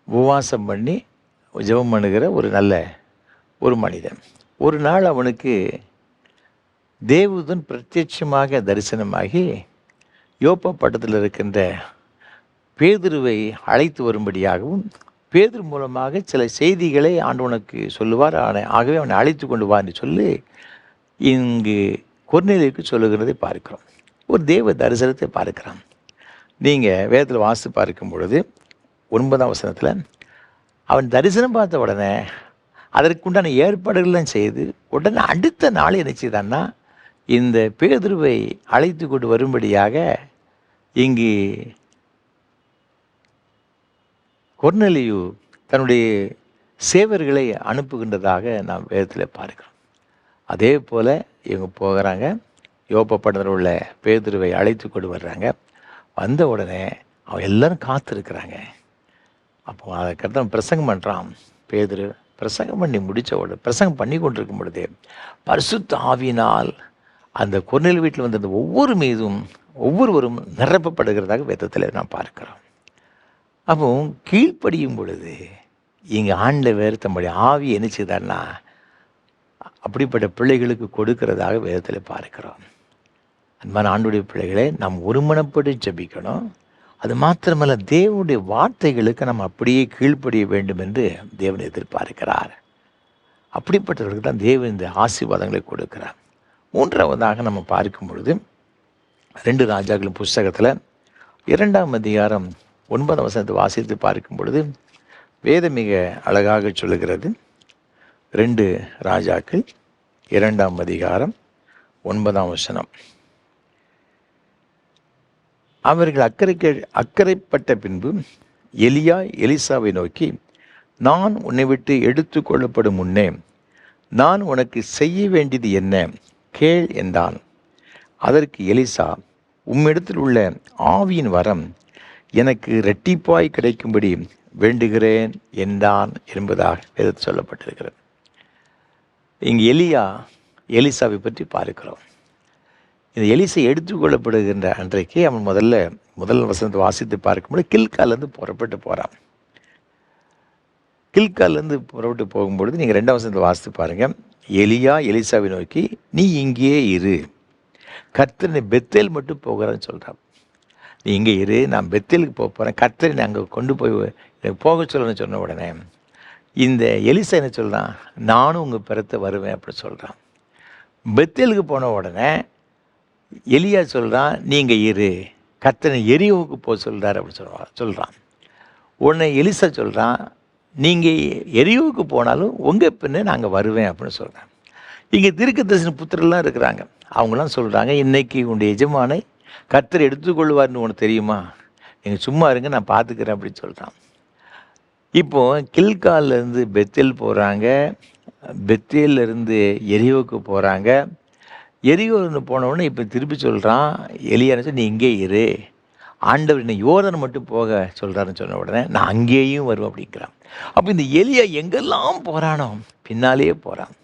உபவாசம் பண்ணி ஜெபம் பண்ணுகிற ஒரு நல்ல ஒரு மனிதன். ஒரு நாள் அவனுக்கு தேவதூதன் பிரத்யட்சமாக தரிசனமாகி யோப்பா பட்டத்தில் இருக்கின்ற பேதுருவை அழைத்து வரும்படியாகவும், பேதுரு மூலமாக சில செய்திகளை ஆண்டவனுக்கு சொல்லுவார், ஆகவே அவனை அழைத்து கொண்டு வா என்று சொல்லி இங்கு கொர்நேலியுக்கு சொல்லுகிறதை பார்க்கிறோம். ஒரு தேவ தரிசனத்தை பார்க்கிறான். நீங்கள் வேதத்தில் வாசித்து பார்க்கும் பொழுது 9ஆம் வசனத்தில் அவன் தரிசனம் பார்த்த உடனே அதற்குண்டான ஏற்பாடுகள்லாம் செய்து உடனே அடுத்த நாள் என்ன செய்தான்னா இந்த பேதுருவை அழைத்து கொண்டு வரும்படியாக இங்கு கொர்நேலியு தன்னுடைய சேவர்களை அனுப்புகின்றதாக நாம் வேதத்தில் பார்க்கிறோம். அதே போல் இவங்க போகிறாங்க, யோப்பா பட்டணத்தில் உள்ள பேதுருவை அழைத்து கொண்டு வர்றாங்க. வந்த உடனே அவன் எல்லோரும் காத்திருக்கிறாங்க. அப்போ அதை கருத்து பிரசங்கம் பண்ணுறான். பேதுரு பிரசங்கம் பண்ணி முடித்த உடனே, பிரசங்கம் பண்ணி கொண்டிருக்கும் பொழுதே பரிசுத்த ஆவியினால் அந்த கொர்நேலியு வீட்டில் வந்த ஒவ்வொரு மீதும் ஒவ்வொருவரும் நிரப்பப்படுகிறதாக வேதத்தில் நாம் பார்க்கிறோம். அப்போ கீழ்ப்படியும் பொழுது இங்கே ஆண்டவர் தம்முடைய ஆவியை என்ன செய்தார்னா அப்படிப்பட்ட பிள்ளைகளுக்கு கொடுக்கிறதாக வேதத்தில் பார்க்கிறோம். அன்பான ஆண்டுடைய பிள்ளைகளே, நாம் ஒருமனப்பட்டு ஜெபிக்கணும். அது மாத்திரமல்ல, தேவனுடைய வார்த்தைகளுக்கு நம்ம அப்படியே கீழ்ப்படிய வேண்டும் என்று தேவன் எதிர்பார்க்கிறார். அப்படிப்பட்டவர்களுக்கு தான் தேவன் இந்த ஆசீர்வாதங்களை கொடுக்கிறார். மூன்றாவதாக நம்ம பார்க்கும் பொழுது 2 ராஜாக்கள் புஸ்தகத்தில் 2ஆம் அதிகாரம் 9ஆம் வசனத்தை வாசித்து பார்க்கும் பொழுது வேதம் மிக அழகாக சொல்லுகிறது. 2 ராஜாக்கள் 2ஆம் அதிகாரம் 9ஆம் வசனம். அவர்கள் அக்கறைப்பட்ட பின்பு எலியா எலிசாவை நோக்கி, நான் உன்னை விட்டு எடுத்து கொள்ளப்படும் முன்னே நான் உனக்கு செய்ய வேண்டியது என்ன கேள் என்றான். அதற்கு எலிசா, உம்மிடத்தில் உள்ள ஆவியின் வரம் எனக்கு இரட்டிப்பாய் கிடைக்கும்படி வேண்டுகிறேன் என்றான் என்பதாக வேதத்தில் சொல்லப்பட்டிருக்கிறது. இங்கு எலியா எலிசாவை பற்றி பார்க்கிறோம். இந்த எலிசா எடுத்துக்கொள்ளப்படுகின்ற அன்றைக்கு அவன் முதல் வசனத்தை வாசித்து பார்க்கும்போது கில்காலேருந்து புறப்பட்டு போகிறான். கில்காலேருந்து புறப்பட்டு போகும்பொழுது நீங்கள் 2ஆம் வசனத்தை வாசித்து பாருங்கள். எலியா எலிசாவை நோக்கி, நீ இங்கேயே இரு, கர்த்தர் நீ பெத்தேல் மட்டும் போகிறான்னு சொல்கிறான். நீ இங்கே இரு, நான் பெத்தேலுக்கு போகிறேன், கர்த்தர் நீ அங்கே கொண்டு போய் எனக்கு போக சொல்லணும்னு சொன்ன உடனே இந்த எலிசா என்ன சொல்கிறான், நானும் உங்கள் பிறத்தை வருவேன் அப்படி சொல்கிறான். பெத்தேலுக்கு போன உடனே எலியா சொல்கிறான், நீங்கள் இரு, கர்த்தனை எரியோவுக்கு போக சொல்கிறார் அப்படி சொல்கிறான். உடனே எலிசா சொல்கிறான், நீங்கள் எரியோவுக்கு போனாலும் உங்கள் பின்னே நாங்கள் வருவேன் அப்படின்னு சொல்கிறேன். இங்கே தீர்க்கதரிசன புத்திரர்லாம் இருக்கிறாங்க. அவங்களாம் சொல்கிறாங்க, இன்றைக்கி உன்னுடைய எஜமானை கர்த்தர் எடுத்துக்கொள்வார்னு உனக்கு தெரியுமா, நீங்கள் சும்மா இருங்க, நான் பார்த்துக்கிறேன் அப்படின்னு சொல்கிறான். இப்போது கில்கால்லேருந்து பெத்தேல் போகிறாங்க, பெத்தேல்லேருந்து எரியோவுக்கு போகிறாங்க. எரியோன்னு போனவுடனே இப்போ திருப்பி சொல்கிறான் எலியான்னு, நீ இங்கே இரு, ஆண்டவர் என்னை யோர்தான் மட்டும் போக சொல்கிறாருன்னு சொன்ன உடனே நான் அங்கேயும் வருவேன் அப்படிங்கிறான். அப்போ இந்த எலியா எங்கெல்லாம் போகிறானோ பின்னாலே போகிறான்.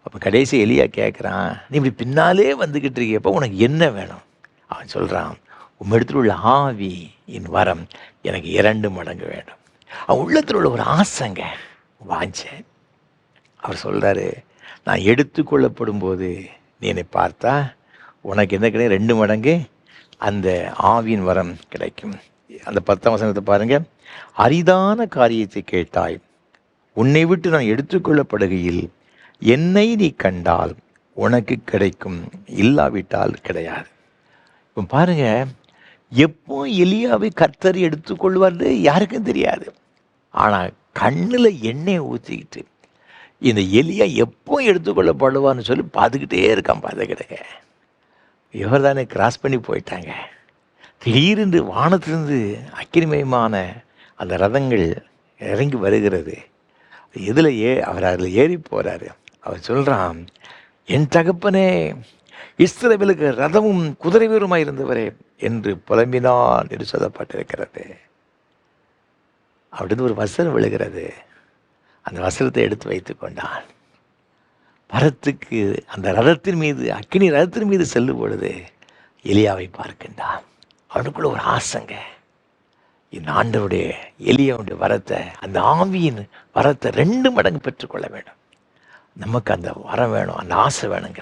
அப்போ கடைசி எலியா கேட்குறான், நீ இப்படி பின்னாலே வந்துக்கிட்டு இருக்கியப்போ உனக்கு என்ன வேணும்? அவன் சொல்கிறான், உம்மிடத்தில் உள்ள ஆவி என் வரம் எனக்கு 2 மடங்கு வேணும். அவன் உள்ளத்தில் உள்ள ஒரு ஆசைங்க, வாஞ்சேன். அவர் சொல்கிறாரு, நான் எடுத்துக்கொள்ளப்படும் போது நீ என்னை பார்த்தா உனக்கு என்ன கிடையாது, 2 மடங்கு அந்த ஆவியின் வரம் கிடைக்கும். அந்த 10ஆம் வசனத்தை பாருங்கள். அரிதான காரியத்தை கேட்டாய், உன்னை விட்டு நான் எடுத்துக்கொள்ளப்படுகையில் என்னை நீ கண்டால் உனக்கு கிடைக்கும், இல்லாவிட்டால் கிடையாது. இப்போ பாருங்கள், எப்போ எலியாவை கர்த்தர் எடுத்துக்கொள்வார்னு யாருக்கும் தெரியாது. ஆனால் கண்ணில் எண்ணெயை ஊற்றிக்கிட்டு இந்த எலியா எப்போ எடுத்துக்கொள்ளப்படுவான்னு சொல்லி பார்த்துக்கிட்டே இருக்கான். பார்த்துக்கிட்டங்க, இவர் தானே கிராஸ் பண்ணி போயிட்டாங்க. திடீரென்று வானத்திலிருந்து அக்கினிமயமான அந்த ரதங்கள் இறங்கி வருகிறது. இதில் அவர் அதில் ஏறி போகிறாரு. அவர் சொல்கிறான், என் தகப்பனே, இஸ்ரவேலுக்கு ரதமும் குதிரை வீரமாக இருந்தவரே என்று புலம்பினான் என்று சொல்லப்பட்டிருக்கிறது. அப்படின்னு ஒரு வசனம் விழுகிறது. அந்த வசனத்தை எடுத்து வைத்து கொண்டான். பரத்துக்கு அந்த ரதத்தின் மீது, அக்கினி ரதத்தின் மீது செல்லும் பொழுது எலியாவை பார்க்கின்றான். அவனுக்குள்ள ஒரு ஆசைங்க, இந்த ஆண்டவருடைய எலியாவுடைய வரத்தை, அந்த ஆவியின் வரத்தை 2 மடங்கு பெற்றுக்கொள்ள வேண்டும். நமக்கு அந்த வரம் வேணும், அந்த ஆசை வேணுங்க.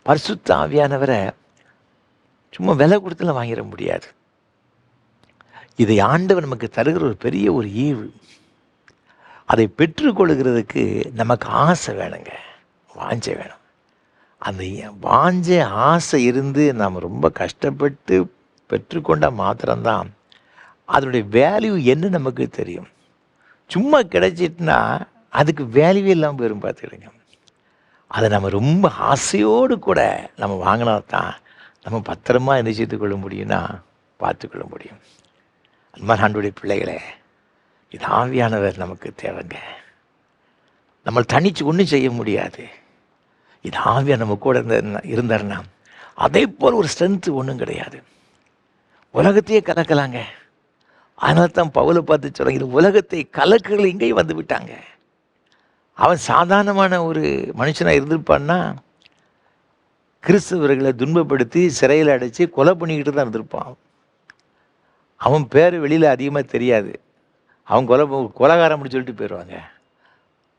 பரிசுத்த ஆவியானவரை சும்மா விலை கொடுத்துலாம் வாங்கிட முடியாது. இதை ஆண்டவர் நமக்கு தருகிற ஒரு பெரிய ஒரு ஈவு. அதை பெற்றுக்கொள்கிறதுக்கு நமக்கு ஆசை வேணுங்க, வாஞ்சை வேணும். அந்த வாஞ்சை ஆசை இருந்து நாம் ரொம்ப கஷ்டப்பட்டு பெற்றுக்கொண்டால் மாத்திரம்தான் அதனுடைய வேல்யூ என்ன நமக்கு தெரியும். சும்மா கிடைச்சிட்டுனா அதுக்கு வேல்யூவே இல்லாமல் போயிடும். பார்த்துக்கிடுங்க, அதை நம்ம ரொம்ப ஆசையோடு கூட நம்ம வாங்கினா தான் நம்ம பத்திரமா என்ன செய்து கொள்ள முடியும்னா பார்த்துக்கொள்ள முடியும். அந்த மாதிரி ஆண்டவருடைய பிள்ளைகளே, இது ஆவியானவர் நமக்கு தேவைங்க. நம்ம தனித்து ஒன்றும் செய்ய முடியாது. இது ஆவியாக நம்ம கூட இருந்தாருன்னா அதே போல் ஒரு ஸ்ட்ரென்த்து ஒன்றும் கிடையாது. உலகத்தையே கலக்கலாங்க. அதனால தான் பவுலை பார்த்து சொல்கிறாங்க, இது உலகத்தை கலக்குகள் இங்கேயும் வந்து விட்டாங்க. அவன் சாதாரணமான ஒரு மனுஷனாக இருந்திருப்பான்னா கிறிஸ்தவர்களை துன்பப்படுத்தி சிறையில் அடைச்சி கொலை பண்ணிக்கிட்டு தான் இருந்திருப்பான். அவன் பேர் வெளியில் அதிகமாக தெரியாது. அவன் கொலைகாரம்னு சொல்லிட்டு போயிடுவாங்க.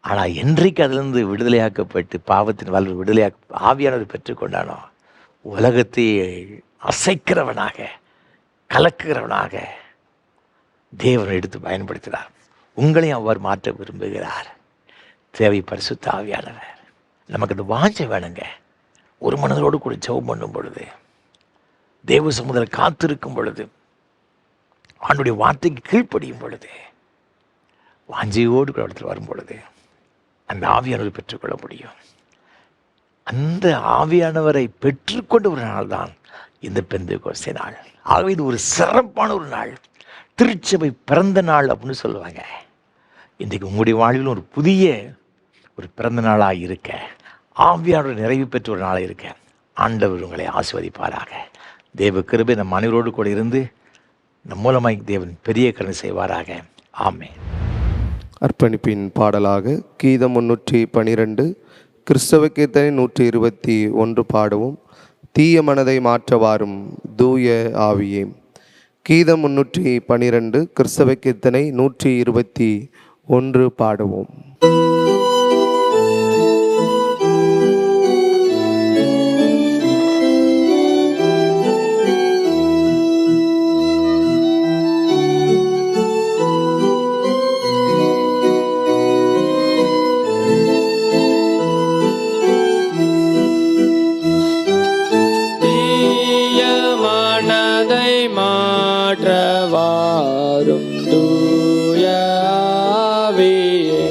ஆனால் என்றைக்கு அதிலிருந்து விடுதலையாக்கப்பட்டு பாவத்தின் வாழ்வு ஆவியானவர் பெற்றுக்கொண்டானோ உலகத்தை அசைக்கிறவனாக கலக்குகிறவனாக தேவன் எடுத்து பயன்படுத்தினார். உங்களையும் அவர் மாற்ற விரும்புகிறார். தேவை பரிசுத்த ஆவியானவர். நமக்கு அந்த வாஞ்சை வேணுங்க. ஒரு மனதோடு கூட ஜெபம் பண்ணும் பொழுது, தேவ சமுதிரம் காத்திருக்கும் பொழுது, ஆண்டுடைய வார்த்தைக்கு கீழ்ப்படியும் பொழுது, வாஞ்சையோடு கூட இடத்துல வரும் பொழுது அந்த ஆவியானவரை பெற்றுக்கொள்ள முடியும். அந்த ஆவியானவரை பெற்றுக்கொண்ட ஒரு நாள் தான் இந்த பெந்தெகோஸ்தே நாள். ஆகவே இது ஒரு சிறப்பான ஒரு நாள், திருச்சபை பிறந்த நாள் அப்படின்னு சொல்லுவாங்க. இன்றைக்கு உங்களுடைய வாழ்வில் ஒரு புதிய ஒரு பிறந்த நாளாக இருக்க, ஆவியானவர் நிறைவு பெற்ற ஒரு நாளாக இருக்க ஆண்டவர் உங்களை ஆசீர்வதிப்பாராக. தேவ கிருபை நம் அனைவரோடு கூட இருந்து நம் மூலமாய் தேவன் பெரிய கருணை செய்வாராக. ஆமென். அர்ப்பணிப்பின் பாடலாக கீதம் 312, கிறிஸ்தவ கீர்த்தனை 121 பாடவும். தீய மனதை மாற்றவாரும் தூய ஆவியே. கீதம் 312, கிறிஸ்தவ கீர்த்தனை 121 பாடவும். மாற்றவாரும் தூய ஆவியே.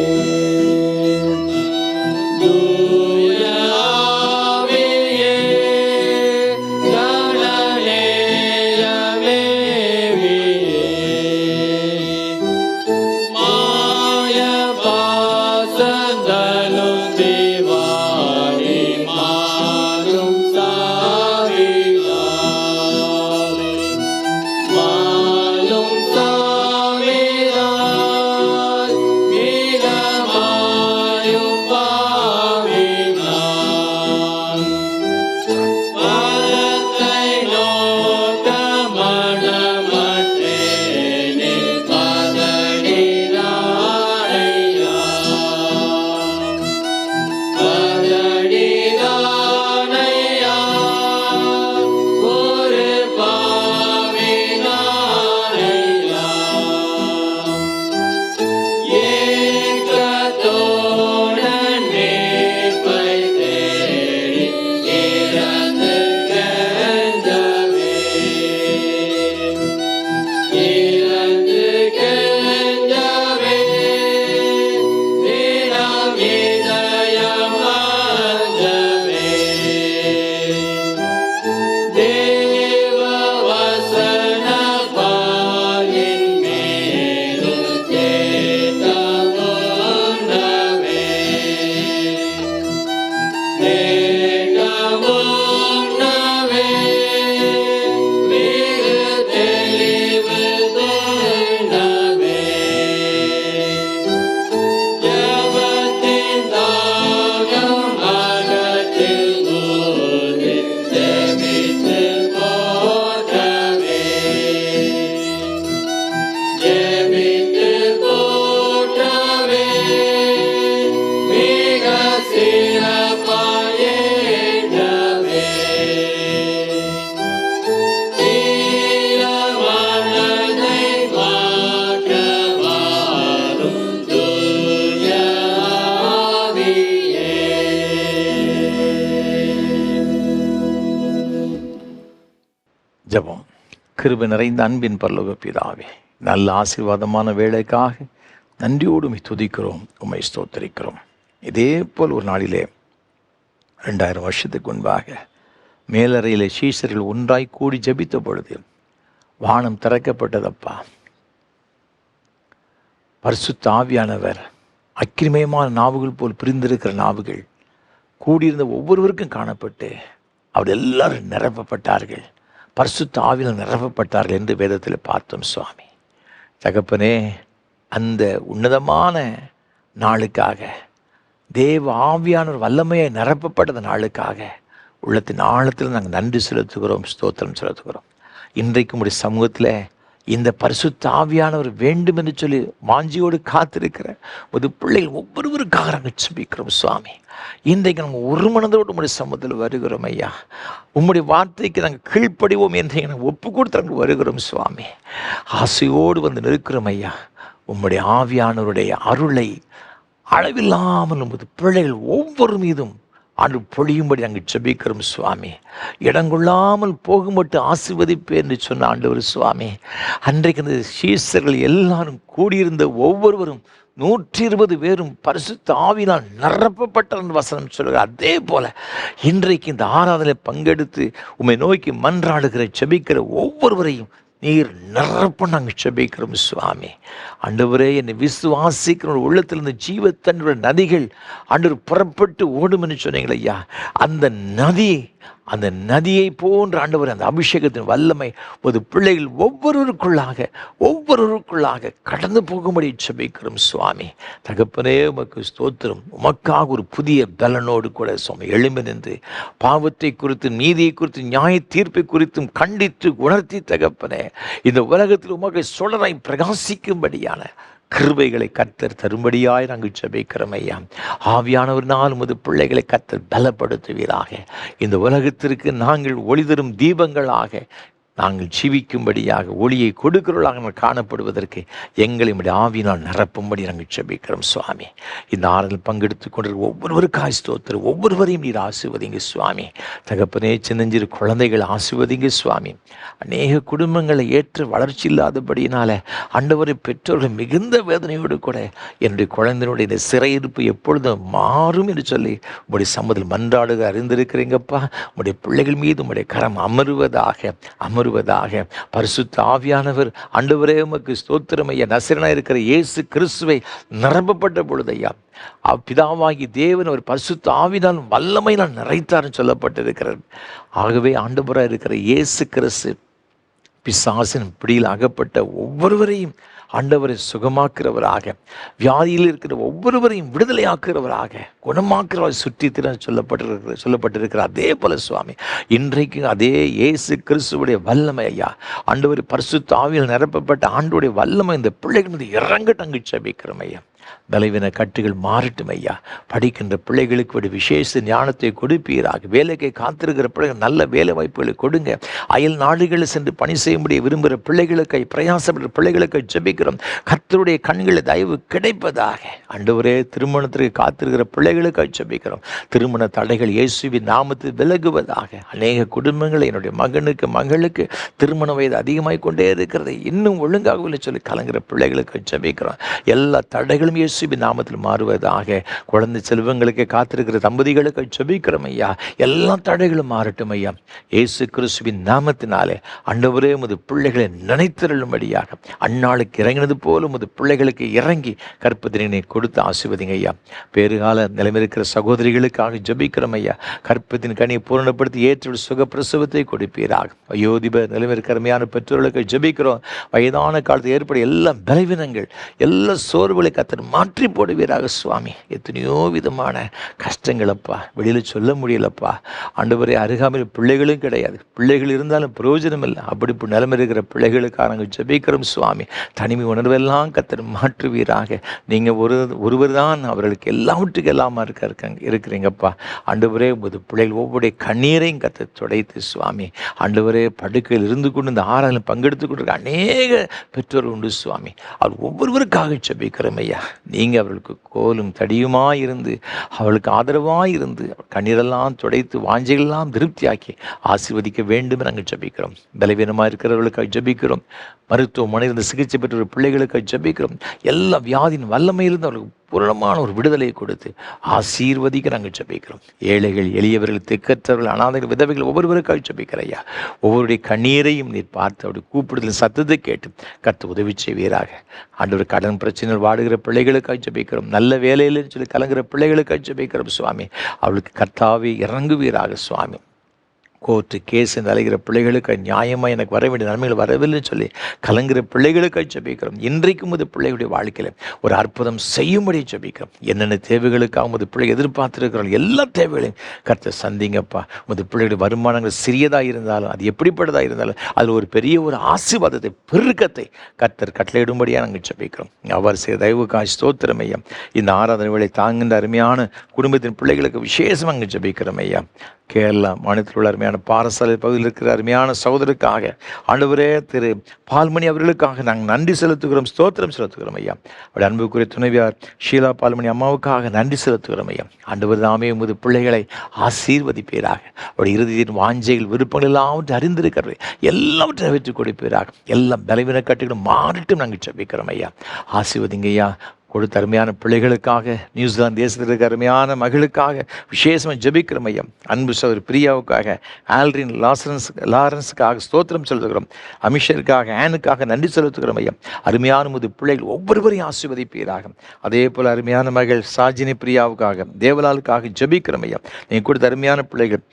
தூய ஆவியே, கனநேயமேவியே. மாய பாசந்தலும் திவாரி மாறும் சாவிலா. மாலும் சாவிலால் மீதமாயும் பாவிலால். பரத்தை நோக்க மனமற்றேனே பதடிதானையா. பதடிதானையா ஒரு பாவினானையா. ஏக்கத்தோடன் மீட்பை தேடி இறந்து கெஞ்சவே. இறந்து கெஞ்சவே தினம் இதயம் அஞ்சவே. தேவ வசன பாலின் மீது தேட்டமுன்னவே. தேட்டமுன்னவே மிகு தெளிவு தோன்றவே. ஜபத்தின் தாகம் அகற்றில் ஊறி ஜெபித்து போற்றவே. ஜெபித்து போற்றவே மிக சிறப்பாயேற்றவே. தீய மனதை மாற்றவாரும் தூய ஆவியே. ஜெபம். கிருபை நிறைந்த அன்பின் பரலோக பிதாவே, நல்ல ஆசீர்வாதமான வேலைக்காக நன்றியோடு உம்மை துதிக்கிறோம், உம்மை ஸ்தோத்தரிக்கிறோம். இதே போல் ஒரு நாளிலே 2000 வருஷத்துக்கு முன்பாக மேலறையிலே சீஷர்கள் ஒன்றாய் கூடி ஜெபித்த பொழுது வானம் திறக்கப்பட்டதப்பா. பரிசுத்த ஆவியானவர் அக்கினிமயமான நாவுகள் போல் பிரிந்திருக்கிற நாவுகள் கூடியிருந்த ஒவ்வொருவருக்கும் காணப்பட்டு அவர் எல்லாரும் நிரப்பப்பட்டார்கள், பரிசுத்த ஆவியில் நிரப்பப்பட்டார்கள் என்று வேதத்தில் பார்த்தோம் சுவாமி. தகப்பனே, அந்த உன்னதமான நாளுக்காக, தேவ ஆவியானவர் வல்லமையை நிரப்பப்பட்டத நாளுக்காக உள்ளத்தின் ஆழத்தில் நாங்கள் நன்றி செலுத்துகிறோம், ஸ்தோத்திரம் செலுத்துகிறோம். இன்றைக்கு உடைய சமூகத்தில் இந்த பரிசுத்த ஆவியானவர் வேண்டும் என்று சொல்லி வாஞ்சியோடு காத்திருக்கிற ஒரு பிள்ளைகள் ஒவ்வொருவருக்காக நாங்கள் ஜெபிக்கிறோம் சுவாமி. இன்றைக்கு நாங்கள் ஒரு மனதோடு உங்களுடைய சமூகத்தில் வருகிறோம் ஐயா. உம்முடைய வார்த்தைக்கு நாங்கள் கீழ்ப்படிவோம் இன்றைக்கு நாங்கள் ஒப்பு கொடுத்து நாங்கள் வருகிறோம் சுவாமி. ஆசையோடு வந்து நிற்கிறோம் ஐயா. உம்முடைய ஆவியானவருடைய அருளை அளவில்லாமல் உமது பிள்ளைகள் ஒவ்வொரு மீதும் ஆண்டு பொழியும்படி நாங்கள் ஜெபிக்கிறோம் சுவாமி. இடங்கொள்ளாமல் போகும்பட்டு ஆசீர்வதிப்பேன் என்று சொன்ன ஆண்டவர் சுவாமி. அன்றைக்கு அந்த சீசர்கள் எல்லாரும் கூடியிருந்த ஒவ்வொருவரும் 120 பேரும் பரிசுத்த ஆவியினால் நிரப்பப்பட்ட வசனம் சொல்லுகிற அதே போல இன்றைக்கு இந்த ஆராதனை பங்கெடுத்து உம்மை நோக்கி மன்றாடுகிற ஜெபிக்கிற ஒவ்வொருவரையும் நீர் நிரப்ப நாங்கள் ஜெபிக்கிறோம் சுவாமி. ஆண்டவரே, என்னை விசுவாசிக்கிற உள்ளத்திலிருந்து ஜீவ தண்ணீர் நதிகள் ஆண்டவர் புறப்பட்டு ஓடும் என்று சொன்னீங்களே ஐயா. அந்த நதியை போன்ற ஆண்டவர் அந்த அபிஷேகத்தின் வல்லமை ஒரு பிள்ளைகள் ஒவ்வொருவருக்குள்ளாக கடந்து போகும்படி ஜெபிக்கிறோம் சுவாமி. தகப்பனே, உமக்கு ஸ்தோத்திரம். உமக்காக ஒரு புதிய பலனோடு கூட சுவாமி எழும்பி நின்று பாவத்தை குறித்தும் நீதியை குறித்தும் நியாய தீர்ப்பை குறித்தும் கண்டித்து உணர்த்தி தகப்பனே, இந்த உலகத்தில் உமக்கு சுடராய் பிரகாசிக்கும்படியான கிருபைகளை கர்த்தர் தரும்படியாய் நாங்கள் ஜெபிக்கிறோம் ஐயா. ஆவியானவர்னால் உமது பிள்ளைகளை கர்த்தர் பலப்படுத்துவீராக. இந்த உலகத்திற்கு நாங்கள் ஒளி தரும் தீபங்களாக நாங்கள் ஜீவிக்கும்படியாக ஒளியை கொடுக்கிறவர்களாக நாங்கள் காணப்படுவதற்கு எங்களை ஆவியினால் நிரப்பும்படி நாங்கள் ஜெபிக்கிறோம் சுவாமி. இந்த ஆறுதல் பங்கெடுத்து கொண்டிருக்கிற ஒவ்வொருவருக்காக ஸ்தோத்திரம். ஒவ்வொருவரையும் நீர் ஆசீர்வதிங்க சுவாமி. தகப்பனே, சின்னஞ்சிறு குழந்தைகள் ஆசீர்வதிங்க சுவாமி. அநேக குடும்பங்களை ஏற்ற வளர்ச்சி இல்லாதபடியினால ஆண்டவரை பெற்றோர்கள் மிகுந்த வேதனையோடு கூட என்னுடைய குழந்தையினுடைய இந்த சிறையிருப்பு எப்பொழுதும் மாறும் என்று சொல்லி உங்களுடைய சம்மதில் மன்றாடுக அறிந்திருக்கிறீங்கப்பா. உங்களுடைய பிள்ளைகள் மீது உங்களுடைய கரம் அமருவதாக. பரிசுத்த ஆவியானவர் ஆண்டவரே உமக்கு ஸ்தோத்திரம் ஐயா. நசரேயனாய் இருக்கிற இயேசு கிறிஸ்துவை நிரப்பப்பட்ட பொழுது ஐயா, பிதாவாகி தேவன் ஒரு பரிசுத்த ஆவினால் வல்லமையினால் நிறைத்தார்னு சொல்லப்பட்டிருக்கிறார். ஆகவே ஆண்டவராக இருக்கிற இயேசு கிறிஸ்து பிசாசின் பிடியில் அகப்பட்ட ஒவ்வொருவரையும் ஆண்டவரை சுகமாக்குறவராக, வியாதியில் இருக்கிற ஒவ்வொருவரையும் விடுதலையாக்குறவராக, குணமாக்குறவராக சுற்றி திற சொல்லப்பட்டிருக்கிற அதே போல சுவாமி, இன்றைக்கு அதே இயேசு கிறிஸ்துவுடைய வல்லமை ஐயா, ஆண்டவர் பரிசுத்த ஆவியில் நிரப்பப்பட்ட ஆண்டோடைய வல்லமை இந்த பிள்ளைகள் மீது இறங்கட்டங்கு ஜெபிக்கிறோம் ஐயா. பலவீன கட்டுகள் மாறட்டும் ஐயா. படிக்கின்ற பிள்ளைகளுக்கு ஒரு விசேஷ ஞானத்தை கொடுப்பீராக. வேலைக்கு காத்திருக்கிற பிள்ளைகள் நல்ல வேலை வாய்ப்புகளை கொடுங்க. அயல் நாடுகளில் சென்று பணி செய்யும்படி விரும்புகிற பிள்ளைகளுக்கு, பிரயாசப்படுற பிள்ளைகளுக்கு ஜெபிக்கிறோம். கர்த்தருடைய கண்களில் தயவு கிடைப்பதாக. ஆண்டவரே, திருமணத்திற்கு காத்திருக்கிற பிள்ளைகளுக்கு ஜெபிக்கிறோம். திருமண தடைகள் இயேசுவின் நாமத்தில் விலகுவதாக. அநேக குடும்பங்கள் என்னுடைய மகளுக்கு திருமண வயது அதிகமாகிக் கொண்டே இருக்கிறது, இன்னும் ஒழுங்காகவில்லை சொல்லி கலங்குற பிள்ளைகளுக்கு ஜெபிக்கிறோம். எல்லா தடைகளும் இயேசுவின் நாமத்தில் மாறுவதாக. குழந்தை செல்வங்களுக்கு காத்திருக்கிற தம்பதிகளுக்கு ஜெபிக்கிறோம் ஐயா. எல்லா தடைகளும் மாறட்டும் ஐயா. இயேசு கிறிஸ்துவின் நாமத்தினாலே ஆண்டவரே உமது பிள்ளைகளை நினைத்திருளும்படியாக அந்நாளுக்கு இறங்கினது போல உமது பிள்ளைகளுக்கு இறங்கி கற்பத்தினை கொடுத்து ஆசீர்வதிங்க ஐயா. பேறுகால நிலைமையிருக்கிற சகோதரிகளுக்காக ஜெபிக்கிறோம் ஐயா. கற்பத்தின் கனியை பூரணப்படுத்தி ஏற்று சுகப்பிரசவத்தை கொடுப்பீராக. அயோதிப நிலைமையிருக்கிற அருமையான பெற்றோர்களுக்கு ஜெபிக்கிறோம். வயதான காலத்தில் ஏற்பட எல்லா பலவீனங்கள், எல்லா சோர்வுகளை கர்த்தர் மாற்றி போடுவீராக சுவாமி. எத்தனையோ விதமான கஷ்டங்களப்பா, வெளியில் சொல்ல முடியலப்பா. ஆண்டவரே, அருகாமையில் பிள்ளைகளும் கிடையாது, பிள்ளைகள் இருந்தாலும் பிரயோஜனம் இல்லை. அப்படி நிலைமை இருக்கிற பிள்ளைகளுக்காக நாங்கள் ஜெபிக்கிறோம் சுவாமி. தனிமை உணர்வெல்லாம் கர்த்தர் மாற்றுவீராக. நீங்கள் ஒருவர் தான் அவர்களுக்கு எல்லாவற்றுக்கு எல்லாமா இருக்கிறீங்கப்பா. ஆண்டவரே, உமது பிள்ளைகள் ஒவ்வொரு கண்ணீரையும் கர்த்தர் துடைத்து சுவாமி. ஆண்டவரே, படுக்கையில் இருந்து கொண்டு இந்த ஆறாலும் பங்கெடுத்து கொண்டிருக்க அநேக பெற்றோர் உண்டு சுவாமி. அவர் ஒவ்வொருவருக்காக ஜெபிக்கிறோம் ஐயா. நீங்கள் அவர்களுக்கு கோலும் தடியுமாயிருந்து அவளுக்கு ஆதரவாயிருந்து கண்ணீரெல்லாம் துடைத்து வாஞ்சைகளெல்லாம் திருப்தியாக்கி ஆசீர்வதிக்க வேண்டும் நாங்கள் ஜெபிக்கிறோம். பலவீனமாக இருக்கிறவர்களுக்காக ஜெபிக்கிறோம். மருத்துவமனையில் இருந்து சிகிச்சை பெற்ற பிள்ளைகளுக்காக ஜெபிக்கிறோம். எல்லா வியாதியின் வல்லமையிலிருந்து அவர்களுக்கு பூரணமான ஒரு விடுதலையை கொடுத்து ஆசீர்வதிக்க நாங்கள் ஜெபிக்கிறோம். ஏழைகள், எளியவர்கள், திக்கற்றவர்கள், அனாதைகள், விதவைகள் ஒவ்வொருவருக்காக ஜெபிக்கிற ஐயா. ஒவ்வொருடைய கண்ணீரையும் நீர் பார்த்து அவருடைய கூப்பிடுதல் சத்தத்தை கேட்டு கர்த்தர் உதவி செய்வீராக. ஆண்டவர், கடன் பிரச்சனைகள் வாடுகிற பிள்ளைகளுக்காக ஜெபிக்கிறோம். நல்ல வேலையில்னு சொல்லி கலங்குற பிள்ளைகளுக்காக ஜெபிக்கிறோம் சுவாமி. அவளுக்கு கர்த்தாவே இறங்குவீராக சுவாமி. கோர்ட்டு கேஸ் என்று அலைகிற பிள்ளைகளுக்கு நியாயமாக எனக்கு வர வேண்டிய நன்மைகள் வரவில்லைன்னு சொல்லி கலங்குற பிள்ளைகளுக்கு ஜெபிக்கிறோம். இன்றைக்கும் இது பிள்ளைகளுடைய வாழ்க்கையில் ஒரு அற்புதம் செய்யும்படி ஜெபிக்கிறோம். என்னென்ன தேவைகளுக்காக உமது பிள்ளை எதிர்பார்த்துருக்கிறோம் எல்லா தேவைகளையும் கர்த்தர் சந்திங்கப்பா. உமது பிள்ளைகளுடைய வருமானங்கள் சிறியதாக இருந்தாலும் அது எப்படிப்பட்டதாக இருந்தாலும் அதில் ஒரு பெரிய ஒரு ஆசீர்வாதத்தை பெருக்கத்தை கர்த்தர் கட்டளையிடும்படியாக நாங்கள் ஜெபிக்கிறோம். அவர் செய்த தயவுக்காய் ஸ்தோத்திரம் ஐயா. இந்த ஆராதனை வேளை தாங்கின்ற அருமையான குடும்பத்தின் பிள்ளைகளுக்கு விசேஷமாக நாங்கள் ஜெபிக்கிறோம் ஐயா. கேரளா மாநிலத்தில் உள்ள அருமையான பாரசாலை பகுதியில் இருக்கிற அருமையான சகோதரருக்காக ஆண்டவரே திரு பால்மணி அவர்களுக்காக நாங்கள் நன்றி செலுத்துகிறோம், ஸ்தோத்திரம் செலுத்துகிறோம் ஐயா. அவருடைய அன்புக்குரிய துணைவியார் ஷீலா பால்மணி அம்மாவுக்காக நன்றி செலுத்துகிறோம் ஐயா. ஆண்டவர் தாமே உமது பிள்ளைகளை ஆசீர்வதிப்பீராக. அவருடைய இறுதியின் வாஞ்சைகள் விருப்பங்கள் எல்லாவற்றை அறிந்திருக்கிறது எல்லாவற்றை வெற்றி கொடுப்பீராக. எல்லாம் பலவீன கட்டுகளும் மாறிட்டும் நாங்கள் ஜெபிக்கிறோம் ஐயா. ஆசீர்வதிங்க ஐயா. கொடுத்த அருமையான பிள்ளைகளுக்காக, நியூசிலாந்து தேசத்தில் இருக்கிற அருமையான மகளுக்காக விசேஷமாக ஜெபிக்கிறோம் ஐயா. அன்பு சகோதரி பிரியாவுக்காக, ஆல்ரின் லாரன்ஸுக்காக ஸ்தோத்திரம் செலுத்துகிறோம். அமிஷருக்காக, ஆனுக்காக நன்றி செலுத்துகிறோம் ஐயா. அருமையான முது பிள்ளைகள் ஒவ்வொருவரையும் ஆசீர்வதிப்பீராக. அதே போல் அருமையான மகள் சாஜினி பிரியாவுக்காக, தேவலாலுக்காக ஜெபிக்கிறோம் ஐயா. நீங்கள் கொடுத்த அருமையான பிள்ளைகள்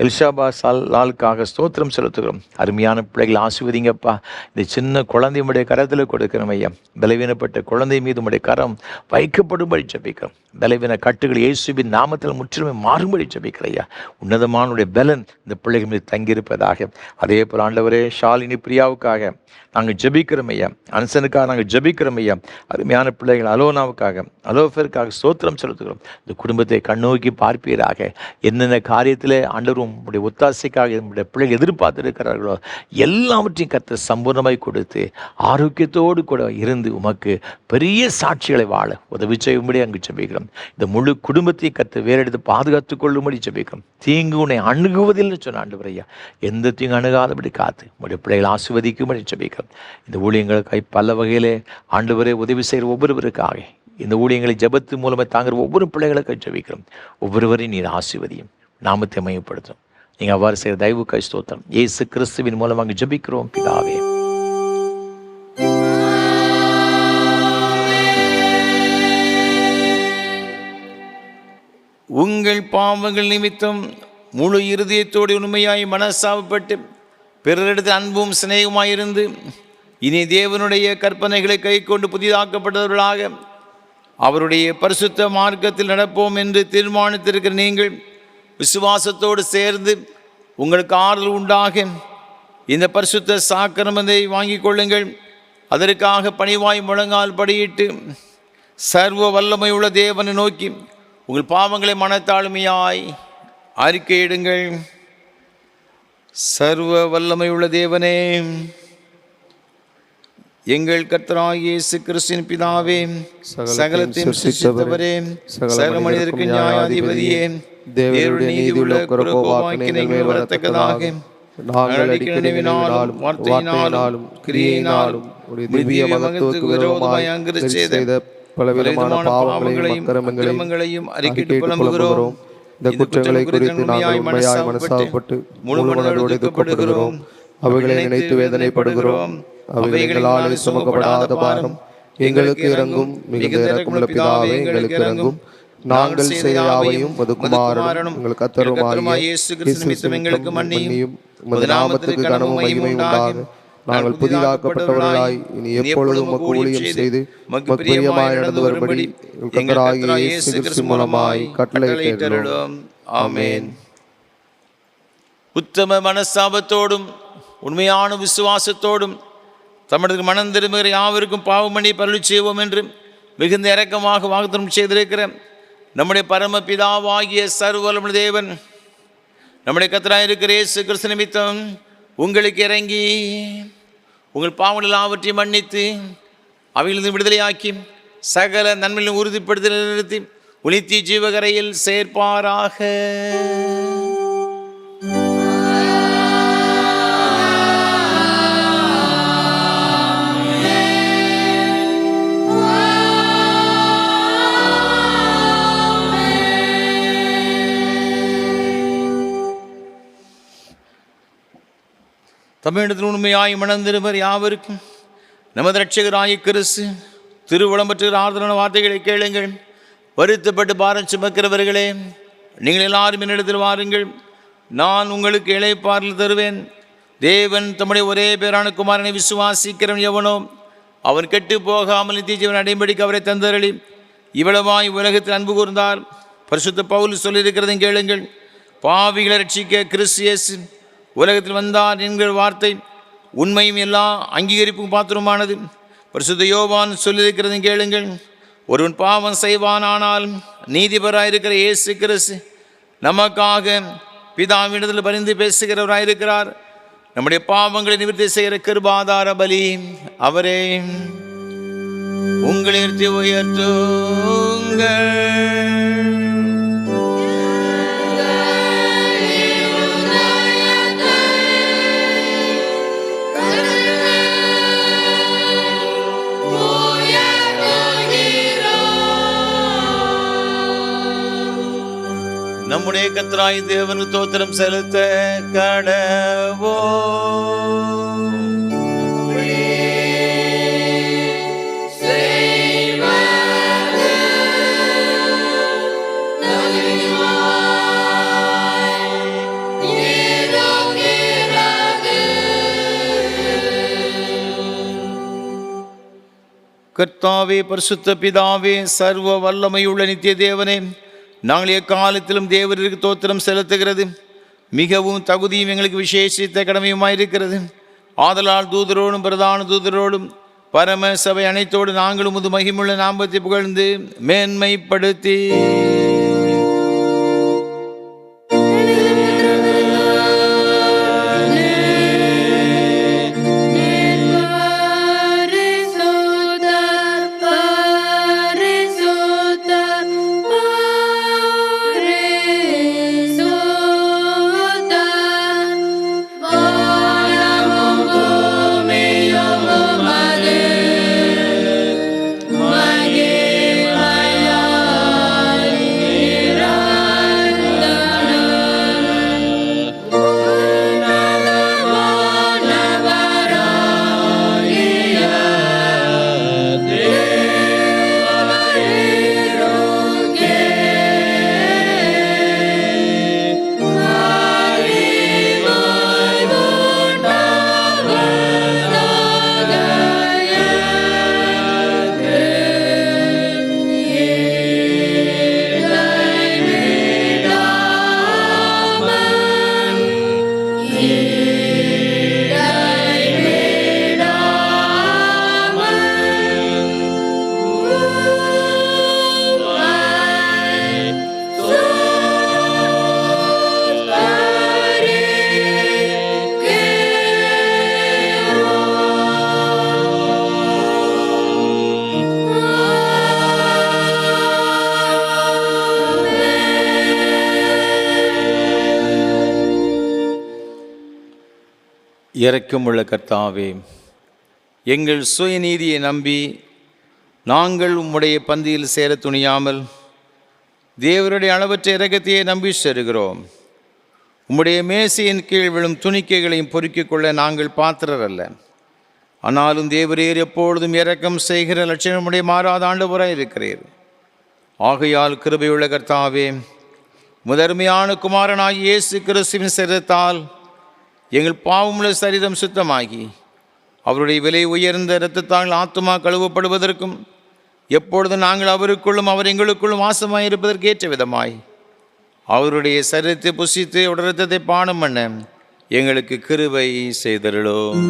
எல்ஷாபா லாலுக்காக ஸ்தோத்திரம் செலுத்துகிறோம். அருமையான பிள்ளைகள் ஆசீர்வதிங்கப்பா. இந்த சின்ன குழந்தையுடைய கரத்தில் கொடுக்கிறோம் ஐயா. பலவீனப்பட்ட குழந்தை மீது உடைய கரம் வைக்கப்படும்படி ஜெபிக்கிறோம். பலவீன கட்டுகள் இயேசுவின் நாமத்தில் முற்றிலுமே மாறும்படி ஜெபிக்கிறோம் ஐயா. உன்னதமானுடைய பலன் இந்த பிள்ளைகள் மீது தங்கியிருப்பதாக. அதே போல் ஆண்டவரே ஷாலினி பிரியாவுக்காக நாங்கள் ஜெபிக்கிறோம் ஐயா. அன்சனுக்காக நாங்கள் ஜெபிக்கிறோம் ஐயா. அருமையான பிள்ளைகள் அலோனாவுக்காக, அலோஃபருக்காக ஸ்தோத்திரம் செலுத்துகிறோம். இந்த குடும்பத்தை கண்ணோக்கி பார்ப்பீராக. என்னென்ன காரியத்தில் ஆண்டவரும் உடைய ஒத்தாசைக்காக நம்முடைய பிள்ளைகள் எதிர்பார்த்து இருக்கிறார்களோ எல்லாவற்றையும் கர்த்தர் சம்பூர்ணமாய் கொடுத்து ஆரோக்கியத்தோடு கூட இருந்து உமக்கு பெரிய சாட்சிகளை வாழ உதவி செய்யும்படி அங்கு ஜெபிக்கிறோம். இந்த முழு குடும்பத்தையும் கர்த்தர் வேறு எடுத்து பாதுகாத்துக் கொள்ளும்படி ஜெபிக்கிறோம். தீங்கு உன்னை அணுகுவதில்லை சொன்ன ஆண்டவர் ஐயா. எந்த தீங்கு அணுகாதபடி காத்து உடைய பிள்ளைகள் ஆசீர்வதிக்கும்படி ஜெபிக்கிறோம். இந்த ஊழியங்களுக்காய் பல வகையிலே ஆண்டவரே உதவி செய்கிற ஒவ்வொருவருக்காக, இந்த ஊழியங்களை ஜெபத்து மூலமாக தாங்குற ஒவ்வொரு பிள்ளைகளுக்காக ஜெபிக்கிறோம். ஒவ்வொருவரையும் நீர் ஆசீர்வதியும், நாமத்தை மையப்படுத்தும். நீங்கள் அவ்வாறு செய்கிற தயவுக்காய் ஸ்தோத்திரம். இயேசு கிறிஸ்துவின் மூலமாக ஜெபிக்கிறோம் பிதாவே. உங்கள் பாவங்கள் நிமித்தம் முழு இருதயத்தோடு உண்மையாய் மனசாவப்பட்டு பிறரிடத்தில் அன்பும் சிநேகமாயிருந்து இனி தேவனுடைய கற்பனைகளை கை கொண்டு புதிதாக்கப்பட்டவர்களாக அவருடைய பரிசுத்த மார்க்கத்தில் நடப்போம் என்று தீர்மானித்திருக்கிற நீங்கள் விசுவாசத்தோடு சேர்ந்து உங்களுக்கு ஆறுதல் உண்டாக இந்த பரிசுத்த சாக்கிரமத்தை வாங்கி கொள்ளுங்கள். அதற்காக பணிவாய் முழங்கால் படியிட்டு சர்வ வல்லமை உள்ள தேவனை நோக்கி உங்கள் பாவங்களை மனத்தாழ்மையாய் அறிக்கையிடுங்கள். சர்வ வல்லமை உள்ள தேவனே, எங்கள் கர்த்தராகிய இயேசு கிறிஸ்துவின் பிதாவே, சகலத்தையும் சிருஷ்டித்தவரே, சகல மனிதருக்கு நியாயாதிபதியே, தேவனுடைய நீதியுள்ள கோபாக்கினைகள் மேல் வரத்தக்கதாக நாங்கள் அடிக்கடி நினைவினாலும் வார்த்தையினாலும் கிரியையினாலும் திவ்ய மகத்துவத்துக்கு விரோதமாய் அங்கு செய்த பலவிதமான பாவங்களையும் அக்கிரமங்களையும் அறிக்கையிட்டு புலம்புகிறோம். இந்த குற்றங்களை குறித்து நாங்கள் உண்மையாய் மனசாவப்பட்டு முழு மனதோடு துக்கப்படுகிறோம். அவைகளை நினைத்து வேதனைப்படுகிறோம். அவைகளால் சுமக்கப்படாத பாரம் எங்களுக்கு இறங்கும். மிகுந்த இரக்கமுள்ள பிதாவே, எங்களுக்கு இறங்கும். நாங்கள் செய்த யாவையும் முதுகுமாரனும் எங்களுக்கு கர்த்தருமாகிய இயேசு கிறிஸ்து நிமித்தம் எங்களுக்கு மன்னியும். உமது நாமத்துக்கு கனமும் மகிமை உண்டாக நாங்கள் புதிதாக்கப்பட்டவர்களாய் இனி எப்பொழுதும் உமக்கு ஊழியம் செய்து உமக்கு பிரியமாய் நடந்து வரும்படி கர்த்தராகிய இயேசு கிறிஸ்து மூலமாய் கட்டளையிட்டருளும். ஆமென். உத்தம மனஸ்தாபத்தோடும் உண்மையான விசுவாசத்தோடும் தமது மனம் திரும்புகிற யாவருக்கும் பாவமணி பருள் செய்வோம் என்று மிகுந்த இரக்கமாக வாக்குத்தத்தம் செய்திருக்கிற நம்முடைய பரம பிதாவாகிய சர்வவல்லமை தேவன் நம்முடைய கர்த்தராய் இருக்கிற இயேசு கிறிஸ்து நிமித்தம் உங்களுக்கு இறங்கி உங்கள் பாவங்கள் எல்லாவற்றையும் மன்னித்து அவைகளிலிருந்து விடுதலையாக்கி சகல நன்மையிலும் உறுதிப்படுத்தி நிறுத்தி உனித்தி ஜீவகரையில் சேர்ப்பாராக. தமிழிடத்தில் உண்மையாய் மணந்திருவர் யாவருக்கும் நமது இரட்சகராகிய கிறிஸ்து திருவுளம்பற்ற ஆறுதலான வார்த்தைகளை கேளுங்கள். வருத்தப்பட்டு பாரம் சுமக்கிறவர்களே, நீங்கள் எல்லாரும் என்னிடத்தில் வாருங்கள், நான் உங்களுக்கு இளைப்பாறுதல் தருவேன். தேவன் தம்முடைய ஒரே பேரான குமாரனை விசுவாசிக்கிறவன் எவனோ அவன் கெட்டு போகாமல் நித்திய ஜீவன் அடையும்படிக்கு அவரை தந்தருளி இவ்வளவாய் உலகத்தில் அன்பு கூர்ந்தார். பரிசுத்த பவுல் சொல்லியிருக்கிறதையும் கேளுங்கள். பாவிகளை ரட்சிக்க கிறிஸ்து இயேசு உலகத்தில் வந்தார் என்கிற வார்த்தை உண்மையும் எல்லா அங்கீகரிப்பும் பாத்திரமானது. பரிசுத்த யோவான் சொல்லியிருக்கிறதையும் கேளுங்கள். ஒருவன் பாவம் செய்வானானால் நீதிபராயிருக்கிற இயேசு கிறிஸ்து நமக்காக பிதாவினிடத்தில் பரிந்து பேசுகிறவராயிருக்கிறார். நம்முடைய பாவங்களை நிவர்த்தி செய்கிற கிருபாதார பலி அவரே. உங்களை உயர்த்துங்கள். நம்முடைய கர்த்தராகிய தேவனுக்கு ஸ்தோத்திரம் செலுத்த கடவோம். கர்த்தாவே, பரிசுத்த பிதாவே, சர்வ வல்லமையுள்ள நித்திய தேவனே, நாங்கள் எக்காலத்திலும் தேவருக்கு ஸ்தோத்திரம் செலுத்துகிறது மிகவும் தகுதியும் எங்களுக்கு விசேஷித்த கடமையுமாயிருக்கிறது. ஆதலால் தூதரோடும் பிரதான தூதரோடும் பரம சபை அனைத்தோடு நாங்களும் உமது மகிமுள்ள நாமத்தை புகழ்ந்து மேன்மைப்படுத்தி இரக்கமுள்ள கர்த்தாவே, எங்கள் சுயநீதியை நம்பி நாங்கள் உம்முடைய பந்தியில் சேர துணியாமல் தேவருடைய அளவற்ற இரக்கத்தையே நம்பி சேருகிறோம். உம்முடைய மேசையின் கீழ் விழும் துணிக்கைகளையும் பொறுக்கிக் கொள்ள நாங்கள் பாத்திரர் அல்ல. ஆனாலும் தேவரீர் எப்பொழுதும் இரக்கம் செய்கிற லட்சணமுடைய மாறாத ஆண்டவராய் இருக்கிறீர். ஆகையால் கிருபையுள்ள கர்த்தாவே, முதன்மையான குமாரனாகி இயேசு கிறிஸ்துவின் சரீரத்தால் எங்கள் பாவமுள்ள சரீரம் சுத்தமாகி அவருடைய விலை உயர்ந்த இரத்தத்தால் ஆத்துமா கழுவப்படுவதற்கும் எப்பொழுது நாங்கள் அவருக்குள்ளும் அவர் எங்களுக்குள்ளும் வாசமாயிருப்பதற்கு ஏற்ற விதமாய் அவருடைய சரீரத்தை புசித்து அவருடைய இரத்தத்தை பானம் பண்ண எங்களுக்கு கிருபை செய்தருளோம்.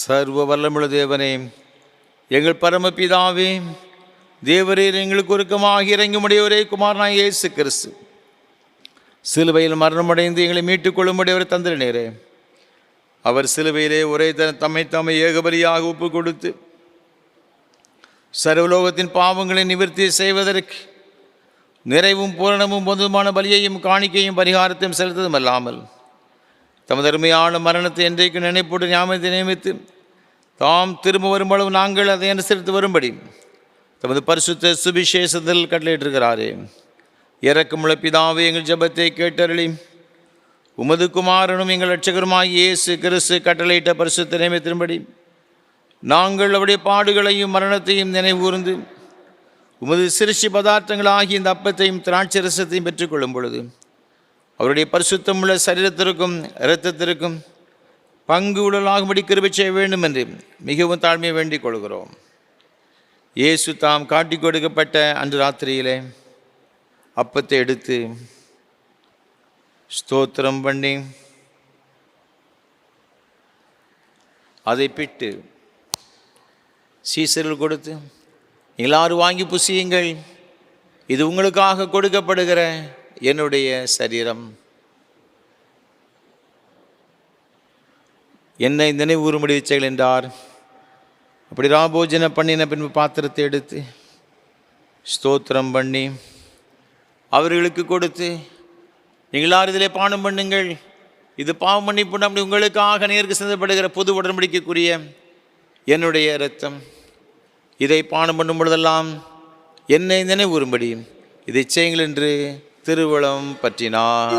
சர்வ வல்லமுள்ள தேவனே, எங்கள் பரமபிதாவே, தேவரீர் எங்களுக்கு ஒருக்கமாக இறங்கும்படி ஒரே குமாரனாய் இயேசு கிறிஸ்து சிலுவையில் மரணமடைந்து எங்களை மீட்டுக் கொள்ளும்படி அவர் தந்திரனேரே. அவர் சிலுவையிலே ஒரே தம்மை ஏகபலியாக ஒப்பு கொடுத்து சர்வலோகத்தின் பாவங்களை நிவர்த்தி செய்வதற்கு நிறைவும் பூரணமும் பொதுமான பலியையும் காணிக்கையும் பரிகாரத்தையும் செலுத்ததும் அல்லாமல் தமது அருமையான மரணத்தை என்றைக்கு நினைப்போடு ஞாபகத்தை நியமித்து தாம் திரும்ப வரும்பளவு நாங்கள் அதை அனுசரித்து வரும்படி தமது பரிசுத்த சுவிசேஷத்தில் கட்டளையிட்டிருக்கிறாரே. இரக்கமுள்ள பிதாவே, எங்கள் ஜெபத்தை கேட்டருளி உமது குமாரனும் எங்கள் இரட்சகருமாகிய இயேசு கிறிஸ்து கட்டளையிட்ட பரிசுத்த நியமத்தின்படி நாங்கள் அவருடைய பாடுகளையும் மரணத்தையும் நினைவூர்ந்து உமது சிருஷ்டி பதார்த்தங்களாகிய இந்த அப்பத்தையும் திராட்சை ரசத்தையும் பெற்றுக்கொள்ளும் பொழுது அவருடைய பரிசுத்தமுள்ள சரீரத்திற்கும் இரத்தத்திற்கும் பங்கு உடலாகும்படி கிருபை செய்ய வேண்டும் என்று மிகவும் தாழ்மையை வேண்டிக் கொள்கிறோம். இயேசு தாம் காட்டி கொடுக்கப்பட்ட அன்று ராத்திரியிலே அப்பத்தை எடுத்து ஸ்தோத்திரம் பண்ணி அதை பிட்டு சீசரில் கொடுத்து, எல்லாரும் வாங்கி புசியுங்கள், இது உங்களுக்காக கொடுக்கப்படுகிற என்னுடைய சரீரம், என்னை நினைவூறும்படி செய்கள் என்றார். அப்படி ராபோஜனை பண்ணின பின்பு பாத்திரத்தை எடுத்து ஸ்தோத்திரம் பண்ணி அவர்களுக்கு கொடுத்து, நீங்களார் இதிலே பானம் பண்ணுங்கள், இது பாவம் மன்னிப்பு அப்படி உங்களுக்காக நேருக்கு சிந்தப்படுகிற புது உடன்படிக்கைக்குரிய என்னுடைய இரத்தம், இதை பானம் பண்ணும் பொழுதெல்லாம் என்னை நினைவூறும்படி இதை செய்யுங்கள் என்று திருவுளம் பற்றினார்.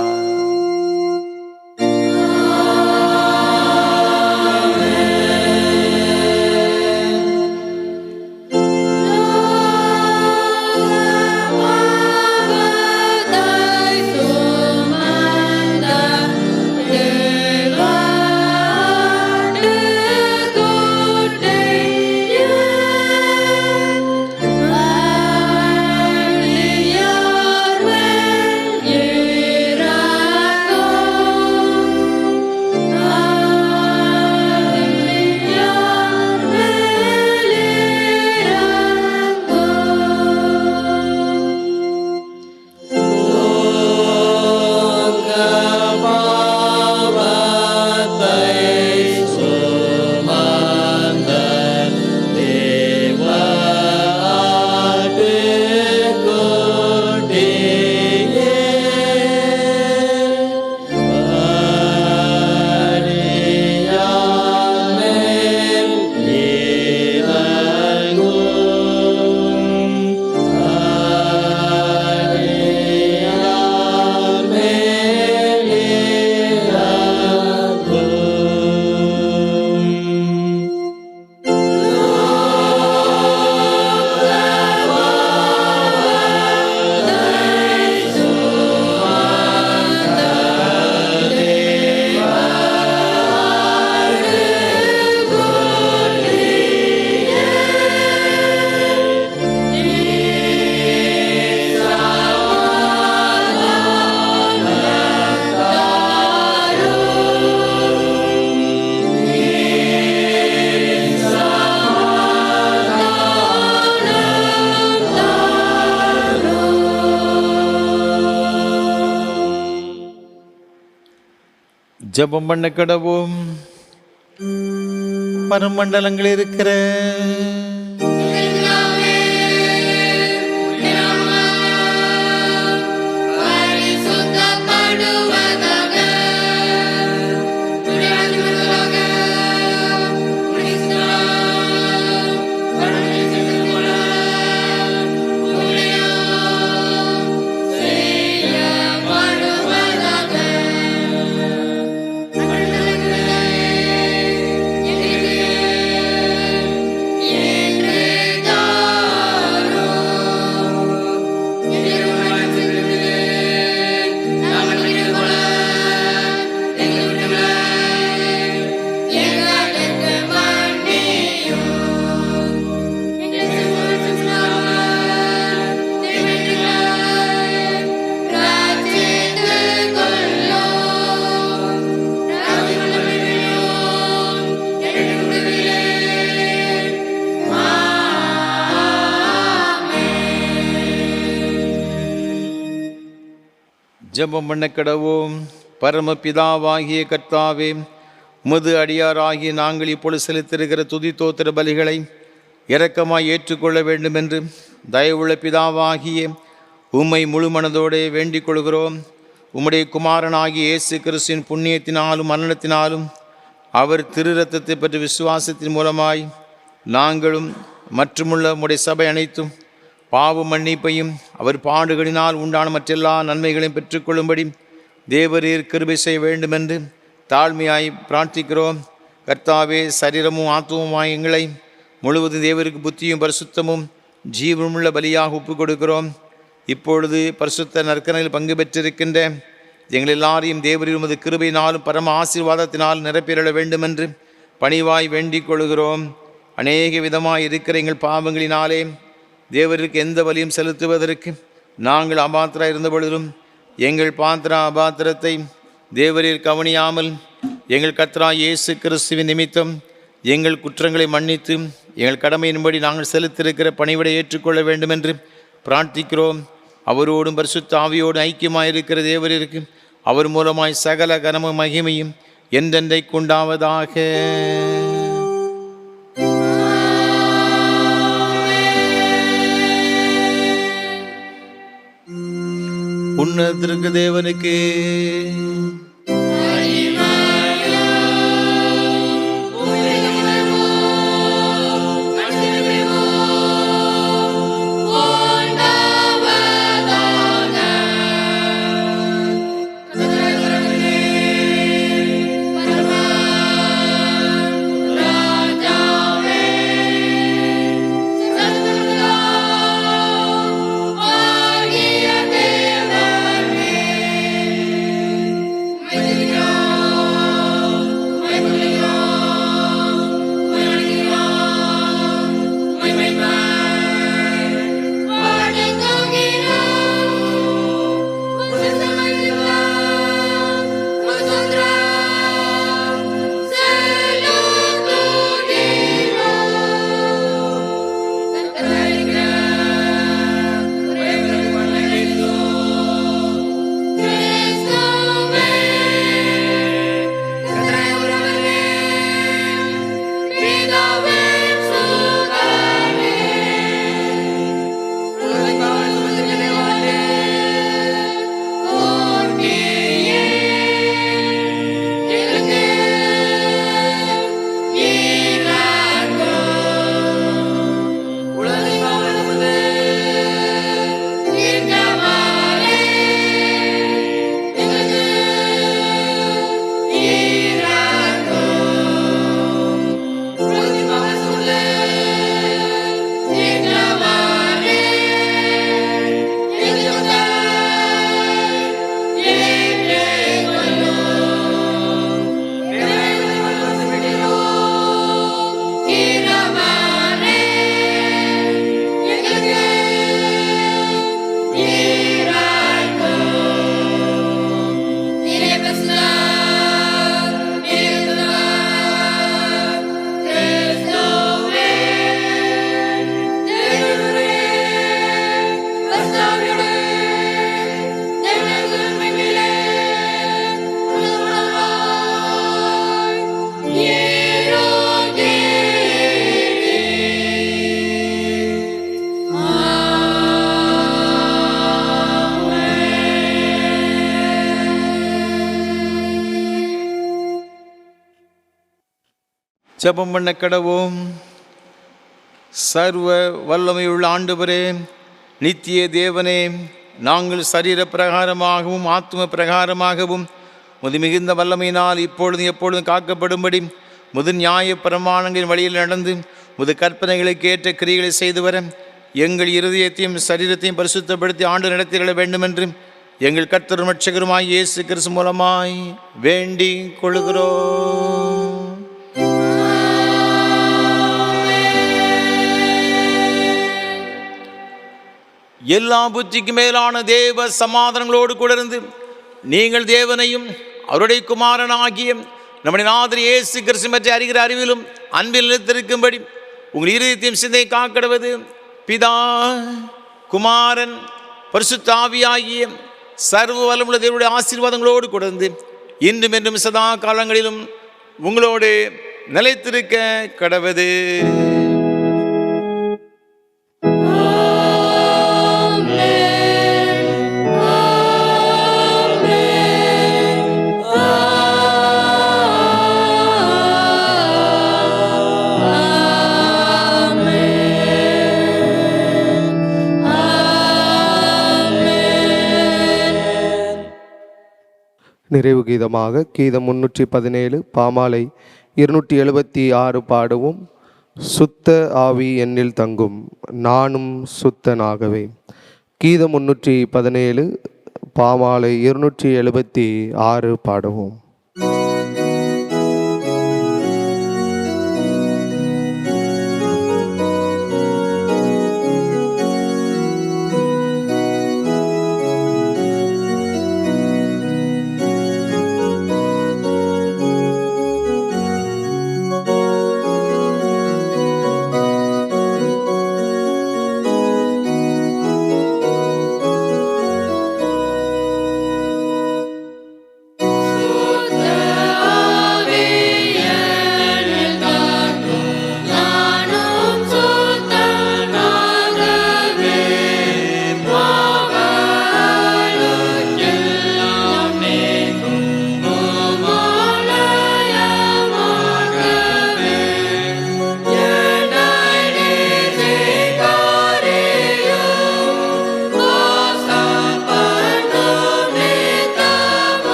ஜெபம் பண்ண கடவோம். பரமண்டலங்கள் இருக்கிற Yeah. ஜெபம் பண்ண கடவோம். பரமபிதாவாகிய கர்த்தாவே, உமது அடியாராகிய நாங்கள் இப்பொழுது செலுத்திருக்கிற துதி தோத்திர பலிகளை இரக்கமாய் ஏற்றுக்கொள்ள வேண்டும் என்று தயவுள்ள பிதாவாகிய உம்மை முழு மனதோடு வேண்டிக் கொள்கிறோம். உம்முடைய குமாரனாகிய இயேசு கிறிஸ்துவின் புண்ணியத்தினாலும் மரணத்தினாலும் அவர் திரு இரத்தத்தை பற்றி விசுவாசத்தின் மூலமாய் நாங்களும் மற்றுமுள்ள உம்முடைய சபை அனைத்தும் பாவ மன்னிப்பையும் அவர் பாடுகளினால் உண்டான மற்றெல்லா நன்மைகளையும் பெற்றுக்கொள்ளும்படி தேவரீர் கிருபை செய்ய வேண்டுமென்று தாழ்மையாய் பிரார்த்திக்கிறோம். கர்த்தாவே, சரீரமும் ஆத்துவமாய் எங்களை முழுவதும் தேவருக்கு புத்தியும் பரிசுத்தமும் ஜீவனுமுள்ள பலியாக ஒப்புக் கொடுக்கிறோம். இப்பொழுது பரிசுத்த நற்கனையில் பங்கு பெற்றிருக்கின்ற எங்கள் எல்லாரையும் தேவரீர் உமது கிருபையினாலும் பரம ஆசீர்வாதத்தினால் நிரப்பிரள வேண்டுமென்று பணிவாய் வேண்டிக் கொள்கிறோம். அநேக விதமாய் இருக்கிற எங்கள் பாவங்களினாலே தேவருக்கு எந்த வலியும் செலுத்துவதற்கு நாங்கள் அபாத்திரா இருந்த பொழுதும் எங்கள் அபாத்திரத்தை தேவரீர் கவனியாமல் எங்கள் கர்த்தராகிய இயேசு கிறிஸ்துவின் நிமித்தம் எங்கள் குற்றங்களை மன்னித்து எங்கள் கடமையின்படி நாங்கள் செலுத்திருக்கிற பணிவிடை ஏற்றுக்கொள்ள வேண்டுமென்று பிரார்த்திக்கிறோம். அவரோடும் பரிசுத்த ஆவியோடு ஐக்கியமாயிருக்கிற தேவரீருக்கு அவர் மூலமாய் சகல கனமும் மகிமையும் என்றென்றைக்கு உண்டாவதாக. உன்னதத்திற்கு தேவனுக்கு ஜெபம் பண்ண கடவோம். சர்வ வல்லமையுள்ள ஆண்டவரே, நித்திய தேவனே, நாங்கள் சரீர பிரகாரமாகவும் ஆத்ம பிரகாரமாகவும் முது மிகுந்த வல்லமையினால் இப்பொழுதும் எப்பொழுதும் காக்கப்படும்படி முது நியாய பிரமாணங்களின் வழியில் நடந்து முது கற்பனைகளுக்கு ஏற்ற கிரிகளை செய்து வர எங்கள் இருதயத்தையும் சரீரத்தையும் பரிசுத்தப்படுத்தி ஆண்டு நடத்திட வேண்டுமென்று எங்கள் கர்த்தரும் ரட்சகருமாய் இயேசு கிறிஸ்து மூலமாய் வேண்டிக் கொள்கிறோம். எல்லா புத்திக்கு மேலான தேவ சமாதானங்களோடு கூட இருந்து நீங்கள் தேவனையும் அவருடைய குமாரனாகிய நம்முடைய நாதர் இயேசு கிறிஸ்து பற்றி அறிகிற அறிவிலும் அன்பில் நிலைத்திருக்கும்படி உங்கள் இருதயத்தையும் சிந்தையை காக்கடுவது பிதா, குமாரன், பரிசுத்த ஆவியாகிய சர்வ வல்லமுள்ள தேவனுடைய ஆசீர்வாதங்களோடு கொடுத்து இன்றும் என்றும் சதா காலங்களிலும் உங்களோடு நிலைத்திருக்க கடவது. நிறைவு கீதமாக கீதம் 317 பாமாலை 276 பாடுவோம். சுத்த ஆவி என்னில் தங்கும், நானும் சுத்தனாகவே. கீதம் 317 பாமாலை 276 பாடுவோம்.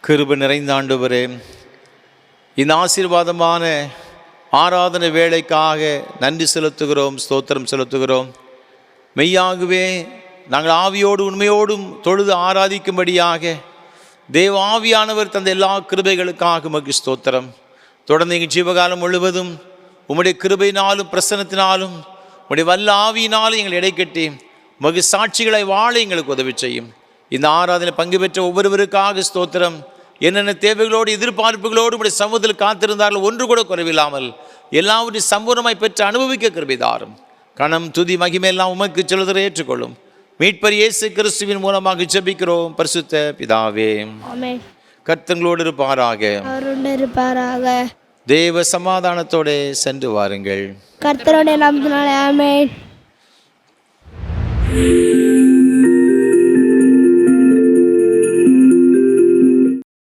கிருபை நிறைந்த ஆண்டவரே, இந்த ஆசீர்வாதமான ஆராதனை வேளைக்காக நன்றி செலுத்துகிறோம், ஸ்தோத்திரம் செலுத்துகிறோம். மெய்யாகவே நாங்கள் ஆவியோடு உண்மையோடும் தொழுது ஆராதிக்கும்படியாக தேவ ஆவியானவர் தந்த எல்லா கிருபைகளுக்காக உமக்கு ஸ்தோத்திரம். தொடர்ந்து எங்கள் ஜீவகாலம் முழுவதும் உம்முடைய கிருபையினாலும் பிரசன்னத்தினாலும் உம்முடைய வல்ல ஆவியினாலும் எங்களை இடைக்கட்டி உமக்கு சாட்சிகளை வாழ எங்களுக்கு உதவி செய்யும். இந்த ஆராதனை பங்கு பெற்ற ஒவ்வொருவருக்காக ஸ்தோத்திரம். என்னென்ன தேவைகளோடு எதிர்பார்ப்புகளோடு உடைய சமூகத்தில் காத்திருந்தார்கள் ஒன்று கூட குறைவில்லாமல் எல்லாவற்றையும் சம்பூர்ணமாய் பெற்று அனுபவிக்க கிருபை தாரும். கணம் துதி மகிமையெல்லாம் உமக்கு செலுத்தரை ஏற்றுக்கொள்ளும். மீட்பர் இயேசு கிறிஸ்துவின் மூலமாக ஜெபிக்கிறோம் பரிசுத்த பிதாவே. கர்த்தங்களோடு இருப்பாராக. தேவ சமாதானத்தோட சென்று வாருங்கள். கர்த்தருடைய நாமத்தினாலே ஆமென்.